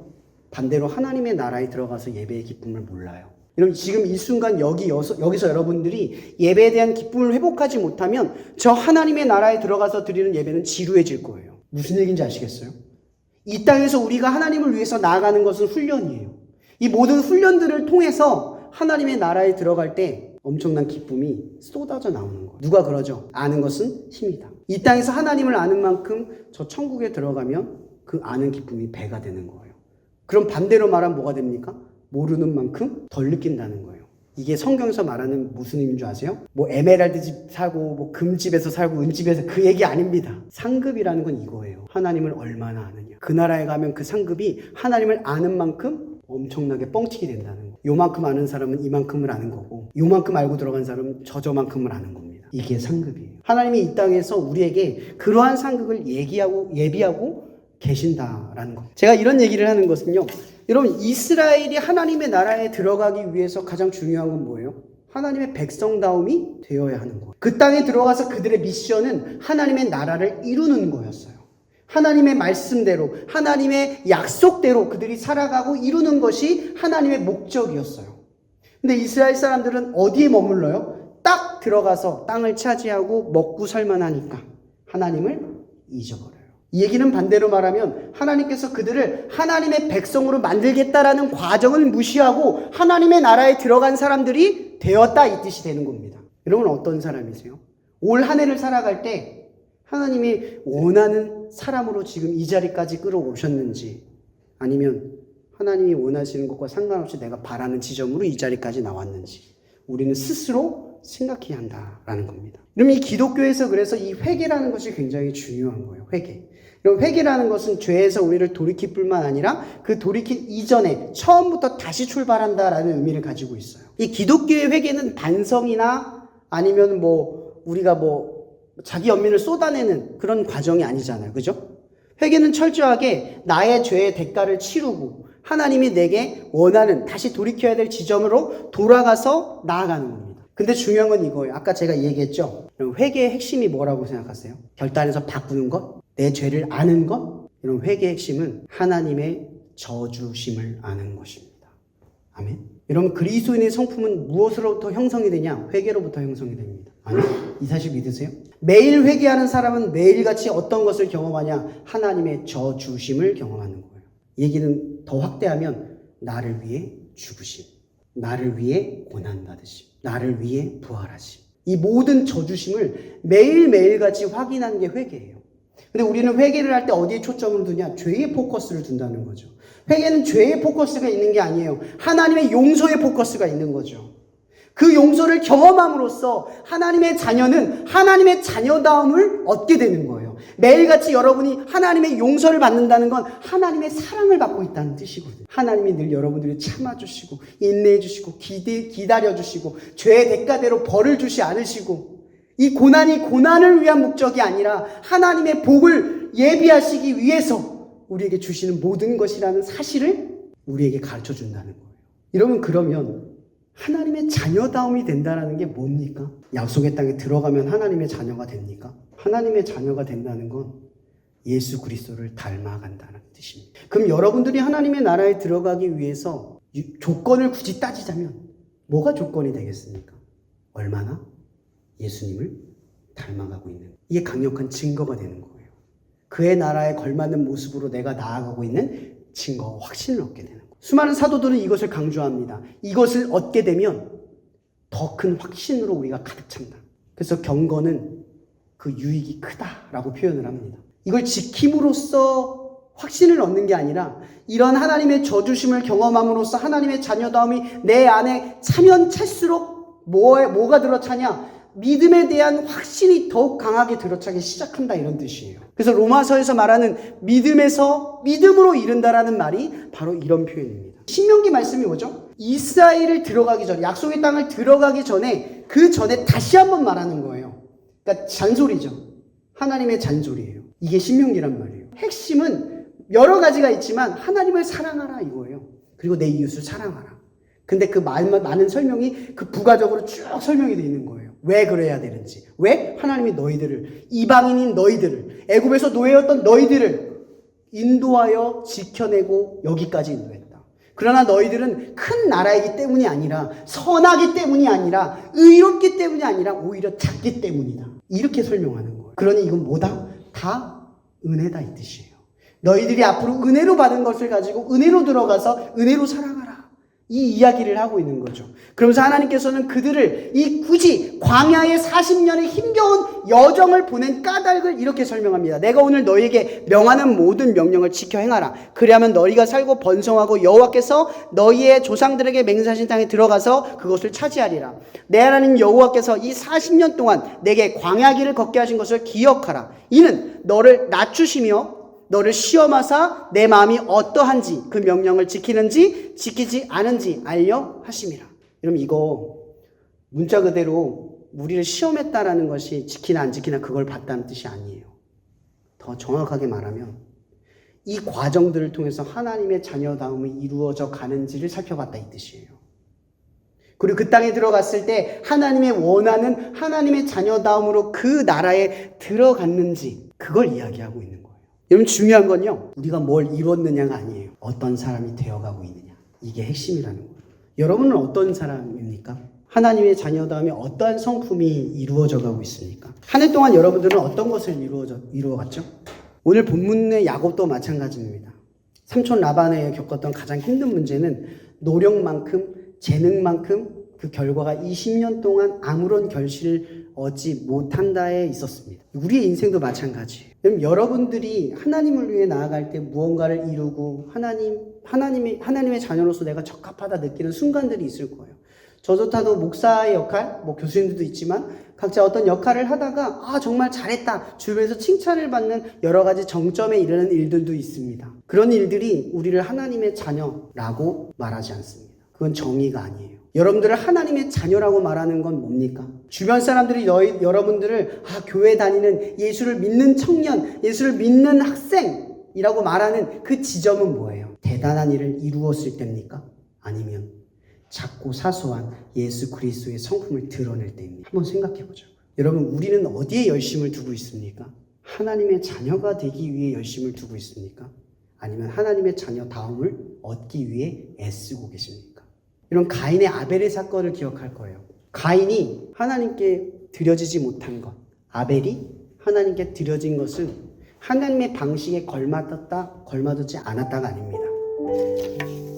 Speaker 1: 반대로 하나님의 나라에 들어가서 예배의 기쁨을 몰라요. 여러분, 지금 이 순간 여기서 여러분들이 예배에 대한 기쁨을 회복하지 못하면 저 하나님의 나라에 들어가서 드리는 예배는 지루해질 거예요. 무슨 얘기인지 아시겠어요? 이 땅에서 우리가 하나님을 위해서 나아가는 것은 훈련이에요. 이 모든 훈련들을 통해서 하나님의 나라에 들어갈 때 엄청난 기쁨이 쏟아져 나오는 거예요. 누가 그러죠? 아는 것은 힘이다. 이 땅에서 하나님을 아는 만큼 저 천국에 들어가면 그 아는 기쁨이 배가 되는 거예요. 그럼 반대로 말하면 뭐가 됩니까? 모르는 만큼 덜 느낀다는 거예요. 이게 성경에서 말하는 무슨 의미인 줄 아세요? 뭐 에메랄드 집 사고 뭐 금집에서 살고 은집에서 그 얘기 아닙니다. 상급이라는 건 이거예요. 하나님을 얼마나 아느냐. 그 나라에 가면 그 상급이 하나님을 아는 만큼 엄청나게 뻥튀기 된다는 거예요. 요만큼 아는 사람은 이만큼을 아는 거고 요만큼 알고 들어간 사람은 저만큼을 아는 겁니다. 이게 상급이에요. 하나님이 이 땅에서 우리에게 그러한 상급을 예비하고 계신다라는 거. 제가 이런 얘기를 하는 것은요, 여러분, 이스라엘이 하나님의 나라에 들어가기 위해서 가장 중요한 건 뭐예요? 하나님의 백성다움이 되어야 하는 거예요. 그 땅에 들어가서 그들의 미션은 하나님의 나라를 이루는 거였어요. 하나님의 말씀대로, 하나님의 약속대로 그들이 살아가고 이루는 것이 하나님의 목적이었어요. 근데 이스라엘 사람들은 어디에 머물러요? 딱 들어가서 땅을 차지하고 먹고 살만 하니까 하나님을 잊어버려요. 이 얘기는 반대로 말하면 하나님께서 그들을 하나님의 백성으로 만들겠다라는 과정을 무시하고 하나님의 나라에 들어간 사람들이 되었다, 이 뜻이 되는 겁니다. 여러분, 어떤 사람이세요? 올 한 해를 살아갈 때 하나님이 원하는 사람으로 지금 이 자리까지 끌어오셨는지, 아니면 하나님이 원하시는 것과 상관없이 내가 바라는 지점으로 이 자리까지 나왔는지 우리는 스스로 생각해야 한다라는 겁니다. 그럼 이 기독교에서 그래서 이 회개라는 것이 굉장히 중요한 거예요. 회개. 그럼 회개라는 것은 죄에서 우리를 돌이킬 뿐만 아니라 그 돌이킬 이전에 처음부터 다시 출발한다라는 의미를 가지고 있어요. 이 기독교의 회개는 반성이나 아니면 우리가 자기 연민을 쏟아내는 그런 과정이 아니잖아요. 그죠? 회개는 철저하게 나의 죄의 대가를 치르고 하나님이 내게 원하는, 다시 돌이켜야 될 지점으로 돌아가서 나아가는 겁니다. 근데 중요한 건 이거예요. 아까 제가 얘기했죠. 회개의 핵심이 뭐라고 생각하세요? 결단해서 바꾸는 것? 내 죄를 아는 것? 이런 회개의 핵심은 하나님의 저주심을 아는 것입니다. 아멘. 여러분, 그리스도인의 성품은 무엇으로부터 형성이 되냐? 회개로부터 형성이 됩니다. 아멘. 이 사실 믿으세요? 매일 회개하는 사람은 매일같이 어떤 것을 경험하냐? 하나님의 저주심을 경험하는 거예요. 얘기는 더 확대하면 나를 위해 죽으심, 나를 위해 고난받으심, 나를 위해 부활하심, 이 모든 저주심을 매일매일같이 확인하는 게 회개예요. 근데 우리는 회개를 할 때 어디에 초점을 두냐? 죄에 포커스를 둔다는 거죠. 회개는 죄에 포커스가 있는 게 아니에요. 하나님의 용서에 포커스가 있는 거죠. 그 용서를 경험함으로써 하나님의 자녀는 하나님의 자녀다움을 얻게 되는 거예요. 매일같이 여러분이 하나님의 용서를 받는다는 건 하나님의 사랑을 받고 있다는 뜻이거든요. 하나님이 늘 여러분들을 참아주시고 인내해주시고 기다려주시고 죄의 대가대로 벌을 주시 않으시고 이 고난이 고난을 위한 목적이 아니라 하나님의 복을 예비하시기 위해서 우리에게 주시는 모든 것이라는 사실을 우리에게 가르쳐 준다는 거예요. 여러분, 그러면 하나님의 자녀다움이 된다는 게 뭡니까? 약속의 땅에 들어가면 하나님의 자녀가 됩니까? 하나님의 자녀가 된다는 건 예수 그리스도를 닮아간다는 뜻입니다. 그럼 여러분들이 하나님의 나라에 들어가기 위해서 조건을 굳이 따지자면 뭐가 조건이 되겠습니까? 얼마나 예수님을 닮아가고 있는, 이게 강력한 증거가 되는 거예요. 그의 나라에 걸맞는 모습으로 내가 나아가고 있는 증거와 확신을 얻게 되는 거예요. 수많은 사도들은 이것을 강조합니다. 이것을 얻게 되면 더 큰 확신으로 우리가 가득 찬다. 그래서 경건은 그 유익이 크다라고 표현을 합니다. 이걸 지킴으로써 확신을 얻는 게 아니라 이런 하나님의 저주심을 경험함으로써 하나님의 자녀다움이 내 안에 차면 찰수록 뭐가 들어차냐? 믿음에 대한 확신이 더욱 강하게 들어차기 시작한다, 이런 뜻이에요. 그래서 로마서에서 말하는 믿음에서 믿음으로 이른다라는 말이 바로 이런 표현입니다. 신명기 말씀이 뭐죠? 이스라엘을 들어가기 전에, 약속의 땅을 들어가기 전에, 그 전에 다시 한번 말하는 거예요. 그러니까 잔소리죠. 하나님의 잔소리예요. 이게 신명기란 말이에요. 핵심은 여러 가지가 있지만 하나님을 사랑하라 이거예요. 그리고 내 이웃을 사랑하라. 근데 그 많은 설명이 그 부가적으로 쭉 설명이 되어 있는 거예요. 왜 그래야 되는지. 왜 하나님이 너희들을, 이방인인 너희들을, 애굽에서 노예였던 너희들을 인도하여 지켜내고 여기까지 인도했다. 그러나 너희들은 큰 나라이기 때문이 아니라, 선하기 때문이 아니라, 의롭기 때문이 아니라 오히려 작기 때문이다. 이렇게 설명하는 거예요. 그러니 이건 뭐다? 다 은혜다 이 뜻이에요. 너희들이 앞으로 은혜로 받은 것을 가지고 은혜로 들어가서 은혜로 살아가라. 이 이야기를 하고 있는 거죠. 그러면서 하나님께서는 그들을 이 굳이 광야의 40년의 힘겨운 여정을 보낸 까닭을 이렇게 설명합니다. 내가 오늘 너희에게 명하는 모든 명령을 지켜 행하라. 그리하면 너희가 살고 번성하고 여호와께서 너희의 조상들에게 맹세하신 땅에 들어가서 그것을 차지하리라. 내 하나님 여호와께서 이 40년 동안 내게 광야 길을 걷게 하신 것을 기억하라. 이는 너를 낮추시며 너를 시험하사 내 마음이 어떠한지 그 명령을 지키는지 지키지 않은지 알려 하심이라. 여러분, 이거 문자 그대로 우리를 시험했다라는 것이 지키나 안 지키나 그걸 봤다는 뜻이 아니에요. 더 정확하게 말하면 이 과정들을 통해서 하나님의 자녀다움이 이루어져 가는지를 살펴봤다 이 뜻이에요. 그리고 그 땅에 들어갔을 때 하나님의 원하는 하나님의 자녀다움으로 그 나라에 들어갔는지 그걸 이야기하고 있는 거예요. 여러분, 중요한 건요, 우리가 뭘 이뤘느냐가 아니에요. 어떤 사람이 되어가고 있느냐. 이게 핵심이라는 거예요. 여러분은 어떤 사람입니까? 하나님의 자녀다움에 어떠한 성품이 이루어져 가고 있습니까? 한 해 동안 여러분들은 어떤 것을 이루어갔죠? 오늘 본문의 야곱도 마찬가지입니다. 삼촌 라반에 겪었던 가장 힘든 문제는 노력만큼, 재능만큼 그 결과가 20년 동안 아무런 결실을 얻지 못한다에 있었습니다. 우리의 인생도 마찬가지예요. 여러분들이 하나님을 위해 나아갈 때 무언가를 이루고 하나님의 자녀로서 내가 적합하다 느끼는 순간들이 있을 거예요. 저조차도 목사의 역할, 교수님들도 있지만 각자 어떤 역할을 하다가 정말 잘했다, 주변에서 칭찬을 받는 여러 가지 정점에 이르는 일들도 있습니다. 그런 일들이 우리를 하나님의 자녀라고 말하지 않습니다. 그건 정의가 아니에요. 여러분들을 하나님의 자녀라고 말하는 건 뭡니까? 주변 사람들이 여러분들을 교회 다니는 예수를 믿는 청년, 예수를 믿는 학생이라고 말하는 그 지점은 뭐예요? 대단한 일을 이루었을 때입니까? 아니면 작고 사소한 예수 그리스도의 성품을 드러낼 때입니까? 한번 생각해 보죠. 여러분, 우리는 어디에 열심을 두고 있습니까? 하나님의 자녀가 되기 위해 열심을 두고 있습니까? 아니면 하나님의 자녀다움을 얻기 위해 애쓰고 계십니까? 이런 가인의 아벨의 사건을 기억할 거예요. 가인이 하나님께 드려지지 못한 것, 아벨이 하나님께 드려진 것은 하나님의 방식에 걸맞지 않았다가 아닙니다.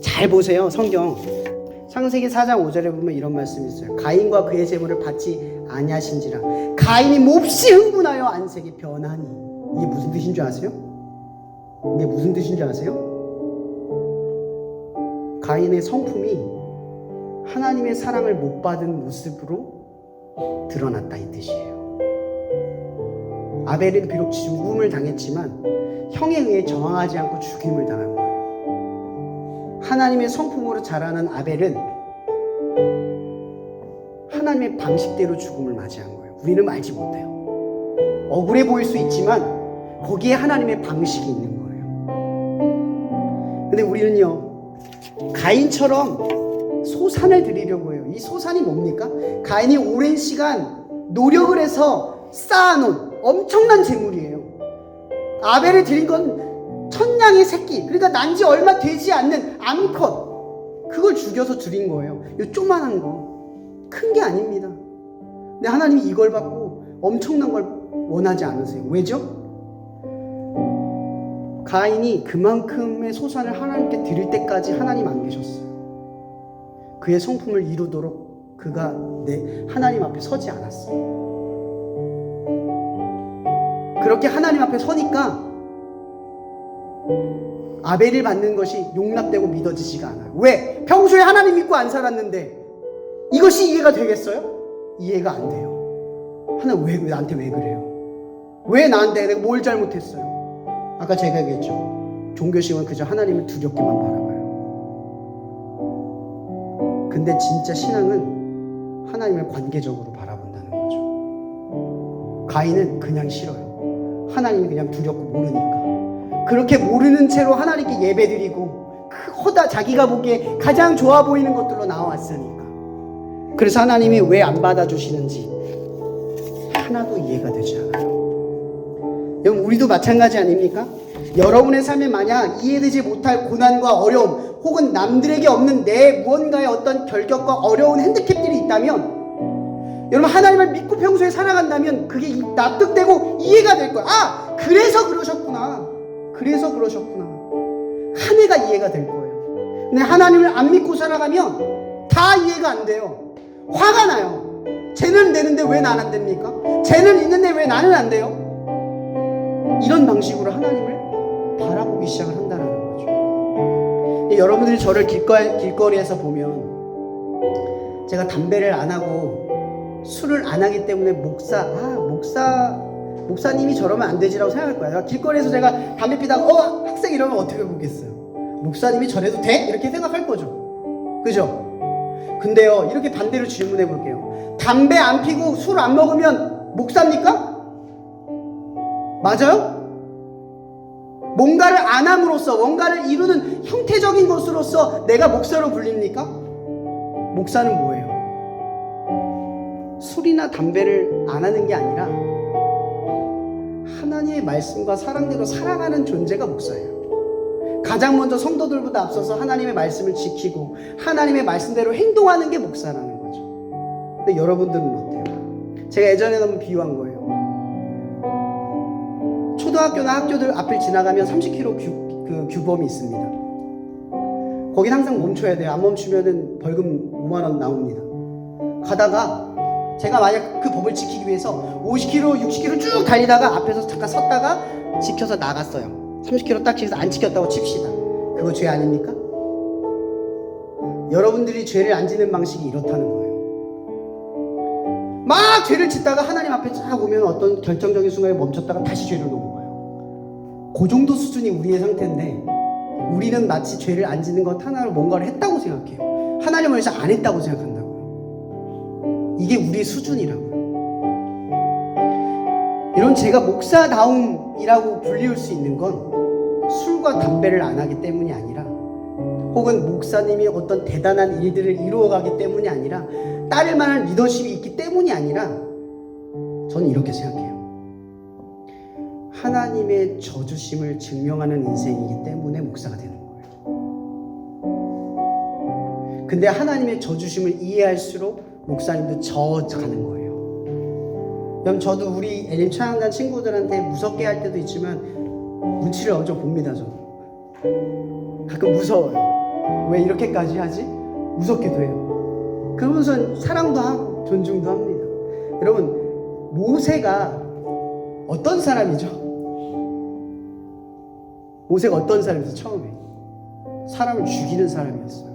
Speaker 1: 잘 보세요, 성경. 창세기 4장 5절에 보면 이런 말씀이 있어요. 가인과 그의 제물을 받지 아니하신지라 가인이 몹시 흥분하여 안색이 변하니. 이게 무슨 뜻인 줄 아세요? 이게 무슨 뜻인 줄 아세요? 가인의 성품이 하나님의 사랑을 못 받은 모습으로 드러났다 이 뜻이에요. 아벨은 비록 죽음을 당했지만 형에 의해 저항하지 않고 죽임을 당한 거예요. 하나님의 성품으로 자라는 아벨은 하나님의 방식대로 죽음을 맞이한 거예요. 우리는 알지 못해요. 억울해 보일 수 있지만 거기에 하나님의 방식이 있는 거예요. 근데 우리는요, 가인처럼 소산을 드리려고 해요. 이 소산이 뭡니까? 가인이 오랜 시간 노력을 해서 쌓아놓은 엄청난 재물이에요. 아벨을 드린 건 천냥의 새끼, 그러니까 난지 얼마 되지 않는 암컷, 그걸 죽여서 드린 거예요. 이 조그만한 거, 큰 게 아닙니다. 근데 하나님이 이걸 받고 엄청난 걸 원하지 않으세요. 왜죠? 가인이 그만큼의 소산을 하나님께 드릴 때까지 하나님 안 계셨어요. 그의 성품을 이루도록 그가 하나님 앞에 서지 않았어요. 그렇게 하나님 앞에 서니까 아벨을 받는 것이 용납되고 믿어지지가 않아요. 왜? 평소에 하나님 믿고 안 살았는데 이것이 이해가 되겠어요? 이해가 안 돼요. 하나님 왜 나한테 왜 그래요? 왜 나한테 내가 뭘 잘못했어요? 아까 제가 얘기했죠. 종교심은 그저 하나님을 두렵게만 바라봐요. 근데 진짜 신앙은 하나님을 관계적으로 바라본다는 거죠. 가인은 그냥 싫어요. 하나님이 그냥 두렵고 모르니까. 그렇게 모르는 채로 하나님께 예배드리고 자기가 보기에 가장 좋아 보이는 것들로 나와왔으니까. 그래서 하나님이 왜 안 받아주시는지 하나도 이해가 되지 않아요. 여러분, 우리도 마찬가지 아닙니까? 여러분의 삶에 만약 이해되지 못할 고난과 어려움, 혹은 남들에게 없는 내 무언가의 어떤 결격과 어려운 핸디캡들이 있다면, 여러분 하나님을 믿고 평소에 살아간다면 그게 납득되고 이해가 될 거예요. 아, 그래서 그러셨구나. 그래서 그러셨구나. 한 해가 이해가 될 거예요. 근데 하나님을 안 믿고 살아가면 다 이해가 안 돼요. 화가 나요. 쟤는 되는데 왜 나는 안 됩니까? 쟤는 있는데 왜 나는 안 돼요? 이런 방식으로 하나님을 바라보기 시작을 한다는 거죠. 여러분들이 저를 길거리에서 보면 제가 담배를 안 하고 술을 안 하기 때문에 목사님이 저러면 안 되지라고 생각할 거예요. 길거리에서 제가 담배 피다가 학생 이러면 어떻게 보겠어요? 목사님이 저래도 돼? 이렇게 생각할 거죠. 그죠? 근데요, 이렇게 반대로 질문해 볼게요. 담배 안 피고 술 안 먹으면 목사입니까? 맞아요? 뭔가를 안 함으로써, 뭔가를 이루는 형태적인 것으로서 내가 목사로 불립니까? 목사는 뭐예요? 술이나 담배를 안 하는 게 아니라 하나님의 말씀과 사랑대로 살아가는 존재가 목사예요. 가장 먼저 성도들보다 앞서서 하나님의 말씀을 지키고 하나님의 말씀대로 행동하는 게 목사라는 거죠. 근데 여러분들은 어때요? 제가 예전에 한번 비유한 거예요. 초등학교나 학교들 앞을 지나가면 30km 규범이 있습니다. 거긴 항상 멈춰야 돼요. 안 멈추면 벌금 5만 원 나옵니다. 가다가 제가 만약 그 법을 지키기 위해서 50km, 60km 쭉 달리다가 앞에서 잠깐 섰다가 지켜서 나갔어요. 30km 딱 지켜서 안 지켰다고 칩시다. 그거 죄 아닙니까? 여러분들이 죄를 안 지는 방식이 이렇다는 거예요. 막 죄를 짓다가 하나님 앞에 쫙 오면 어떤 결정적인 순간에 멈췄다가 다시 죄를 넘어가요. 그 정도 수준이 우리의 상태인데 우리는 마치 죄를 안 짓는 것 하나로 뭔가를 했다고 생각해요. 하나님을 위해서 안 했다고 생각한다고요. 이게 우리의 수준이라고요. 이런 제가 목사다움이라고 불리울 수 있는 건 술과 담배를 안 하기 때문이 아니라, 혹은 목사님이 어떤 대단한 일들을 이루어가기 때문이 아니라, 따를 만한 리더십이 있기 때문이 아니라, 저는 이렇게 생각해요. 하나님의 저주심을 증명하는 인생이기 때문에 목사가 되는 거예요. 근데 하나님의 저주심을 이해할수록 목사님도 저어가는 거예요. 그럼 저도 우리 엘림 찬양단 친구들한테 무섭게 할 때도 있지만 눈치를 어느 정도 봅니다. 저는 가끔 무서워요. 왜 이렇게까지 하지? 무섭기도 해요. 그러면서 사랑도 하고 존중도 합니다. 여러분, 모세가 어떤 사람이죠? 모세가 어떤 사람이었어? 처음에 사람을 죽이는 사람이었어요.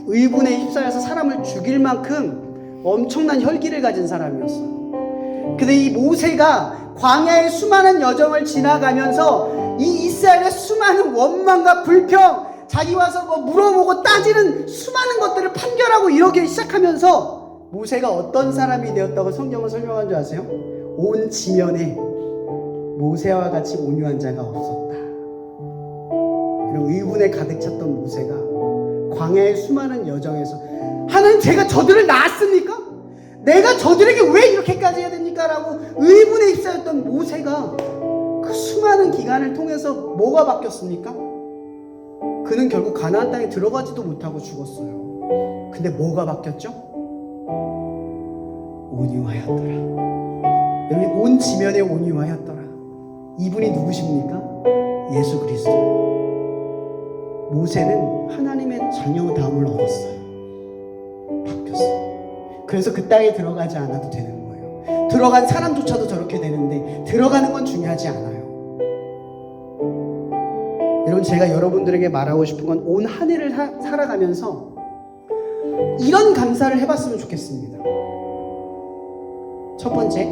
Speaker 1: 의분에 휩싸여서 사람을 죽일 만큼 엄청난 혈기를 가진 사람이었어요. 근데 이 모세가 광야의 수많은 여정을 지나가면서 이 이스라엘의 수많은 원망과 불평, 자기 와서 뭐 물어보고 따지는 수많은 것들을 판결하고 이러기 시작하면서 모세가 어떤 사람이 되었다고 성경은 설명한 줄 아세요? 온 지면에 모세와 같이 온유한 자가 없었다. 이런 의분에 가득 찼던 모세가 광야의 수많은 여정에서 하나님, 제가 저들을 낳았습니까? 내가 저들에게 왜 이렇게까지 해야 됩니까? 라고 의분에 휩싸였던 모세가 그 수많은 기간을 통해서 뭐가 바뀌었습니까? 그는 결국 가나안 땅에 들어가지도 못하고 죽었어요. 근데 뭐가 바뀌었죠? 온유하였더라. 여러분, 온 지면에 온유하였더라. 이분이 누구십니까? 예수 그리스도. 모세는 하나님의 자녀다움을 얻었어요. 바뀌었어요. 그래서 그 땅에 들어가지 않아도 되는 거예요. 들어간 사람조차도 저렇게 되는데 들어가는 건 중요하지 않아요. 여러분, 제가 여러분들에게 말하고 싶은 건 온 한 해를 살아가면서 이런 감사를 해봤으면 좋겠습니다. 첫 번째,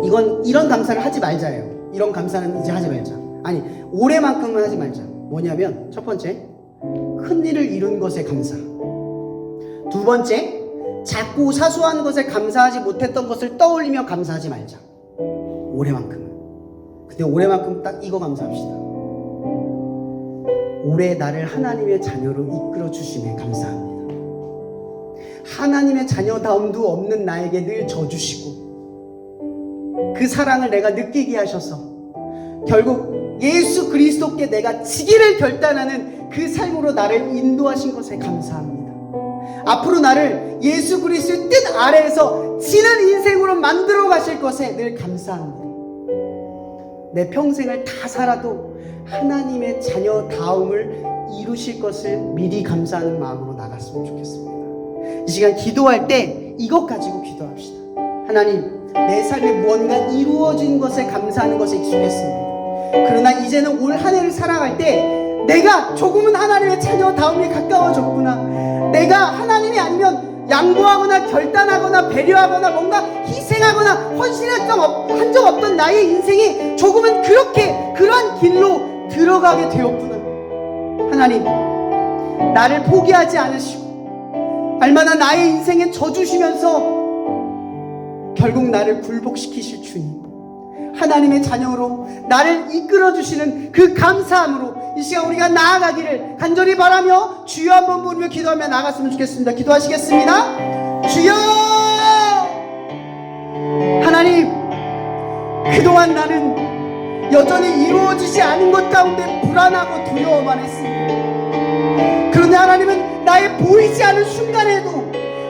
Speaker 1: 이런 감사를 하지 말자예요. 이런 감사는 이제 하지 말자. 아니, 올해만큼은 하지 말자. 뭐냐면, 첫 번째, 큰 일을 이룬 것에 감사. 두 번째, 작고 사소한 것에 감사하지 못했던 것을 떠올리며 감사하지 말자. 올해만큼은. 근데 올해만큼 딱 이거 감사합시다. 올해 나를 하나님의 자녀로 이끌어 주심에 감사합니다. 하나님의 자녀다움도 없는 나에게 늘 져주시고 그 사랑을 내가 느끼게 하셔서 결국 예수 그리스도께 내가 지기를 결단하는 그 삶으로 나를 인도하신 것에 감사합니다. 앞으로 나를 예수 그리스도의 뜻 아래에서 지는 인생으로 만들어 가실 것에 늘 감사합니다. 내 평생을 다 살아도 하나님의 자녀다움을 이루실 것을 미리 감사하는 마음으로 나갔으면 좋겠습니다. 이 시간 기도할 때 이것 가지고 기도합시다. 하나님, 내 삶에 무언가 이루어진 것에 감사하는 것에 익숙했습니다. 그러나 이제는 올 한 해를 살아갈 때 내가 조금은 하나님의 자녀다움에 가까워졌구나. 내가 하나님이 아니면 양보하거나 결단하거나 배려하거나 뭔가 희생하거나 헌신한 적 없던 나의 인생이 조금은 그러한 길로 들어가게 되었구나. 하나님, 나를 포기하지 않으시고 얼마나 나의 인생에 져주시면서 결국 나를 굴복시키실 주님, 하나님의 자녀로 나를 이끌어주시는 그 감사함으로 이 시간 우리가 나아가기를 간절히 바라며 주여 한번 부르며 기도하며 나아갔으면 좋겠습니다. 기도하시겠습니다. 주여! 하나님, 그동안 나는 여전히 이루어지지 않은 것 가운데 불안하고 두려워만 했습니다. 그런데 하나님은 나의 보이지 않은 순간에도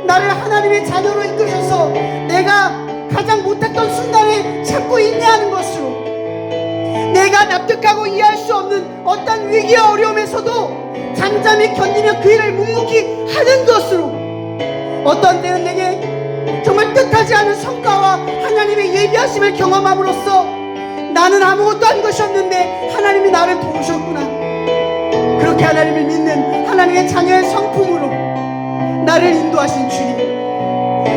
Speaker 1: 나를 하나님의 자녀로 이끄셔서 내가 가장 못했던 순간에 참고 인내하는 것으로, 내가 납득하고 이해할 수 없는 어떤 위기와 어려움에서도 잠잠히 견디며 그 일을 묵묵히 하는 것으로, 어떤 때는 내게 정말 뜻하지 않은 성과와 하나님의 예비하심을 경험함으로써 나는 아무것도 한 것이 없는데 하나님이 나를 도우셨구나. 그렇게 하나님을 믿는 하나님의 자녀의 성품으로 나를 인도하신 주님,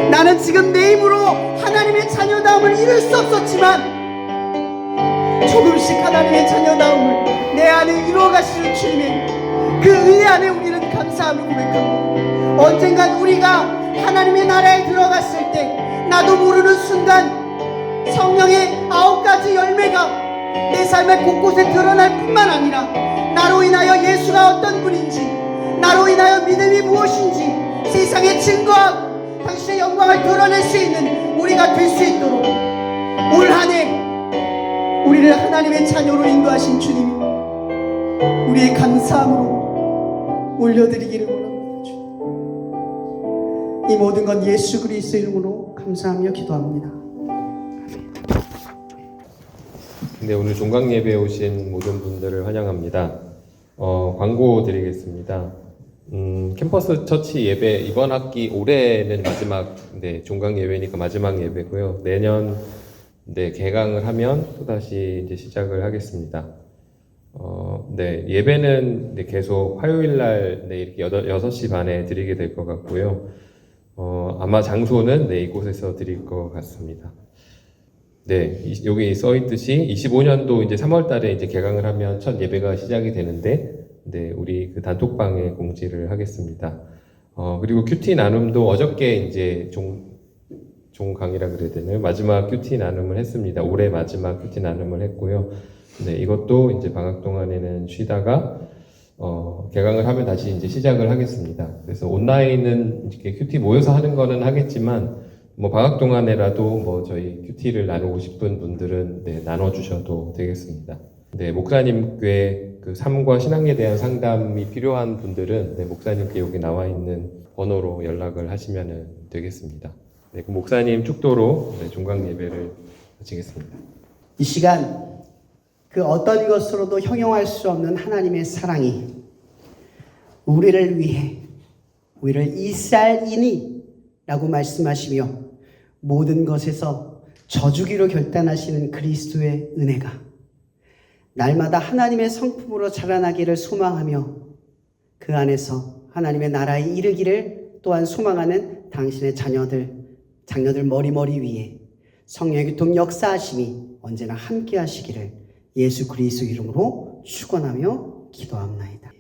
Speaker 1: 나는 지금 내 힘으로 하나님의 자녀다움을 이룰 수 없었지만 조금씩 하나님의 자녀다움을 내 안에 이루어가시는 주님의 그 은혜 안에 우리는 감사함을 고백합니다. 언젠간 우리가 하나님의 나라에 들어갔을 때 나도 모르는 순간 성령의 9가지 열매가 내 삶의 곳곳에 드러날 뿐만 아니라 나로 인하여 예수가 어떤 분인지, 나로 인하여 믿음이 무엇인지 세상에 증거하고 당신의 영광을 드러낼 수 있는 우리가 될 수 있도록 올 한 해 우리를 하나님의 자녀로 인도하신 주님이 우리의 감사함으로 올려드리기를 원합니다. 주님, 이 모든 건 예수 그리스도의 이름으로 감사하며 기도합니다.
Speaker 3: 네, 오늘 종강 예배에 오신 모든 분들을 환영합니다. 광고 드리겠습니다. 캠퍼스 처치 예배 이번 학기 올해는 마지막 종강 예배니까 마지막 예배고요. 내년 네, 개강을 하면 또다시 이제 시작을 하겠습니다. 네, 예배는 네, 계속 화요일 날 네, 이렇게 6시 반에 드리게 될 것 같고요. 아마 장소는 네, 이곳에서 드릴 것 같습니다. 네, 여기 써 있듯이 25년도 이제 3월 달에 이제 개강을 하면 첫 예배가 시작이 되는데, 네, 우리 그 단톡방에 공지를 하겠습니다. 그리고 큐티 나눔도 어저께 이제 종 강의라 그래야 되나요? 마지막 큐티 나눔을 했습니다. 올해 마지막 큐티 나눔을 했고요. 네, 이것도 이제 방학 동안에는 쉬다가 개강을 하면 다시 이제 시작을 하겠습니다. 그래서 온라인은 이렇게 큐티 모여서 하는 거는 하겠지만 뭐 방학 동안에라도 뭐 저희 큐티를 나누고 싶은 분들은 네, 나눠주셔도 되겠습니다. 네, 목사님께 그 삶과 신앙에 대한 상담이 필요한 분들은 네, 목사님께 여기 나와 있는 번호로 연락을 하시면 되겠습니다. 네, 그 목사님 축도로 네, 종강 예배를 마치겠습니다.
Speaker 1: 이 시간 그 어떤 것으로도 형용할 수 없는 하나님의 사랑이 우리를 위해 우리를 이스라엘인이라고 말씀하시며 모든 것에서 져주기로 결단하시는 그리스도의 은혜가 날마다 하나님의 성품으로 자라나기를 소망하며 그 안에서 하나님의 나라에 이르기를 또한 소망하는 당신의 자녀들 머리 위에 성령의 교통 역사하심이 언제나 함께 하시기를 예수 그리스도 이름으로 축원하며 기도합나이다.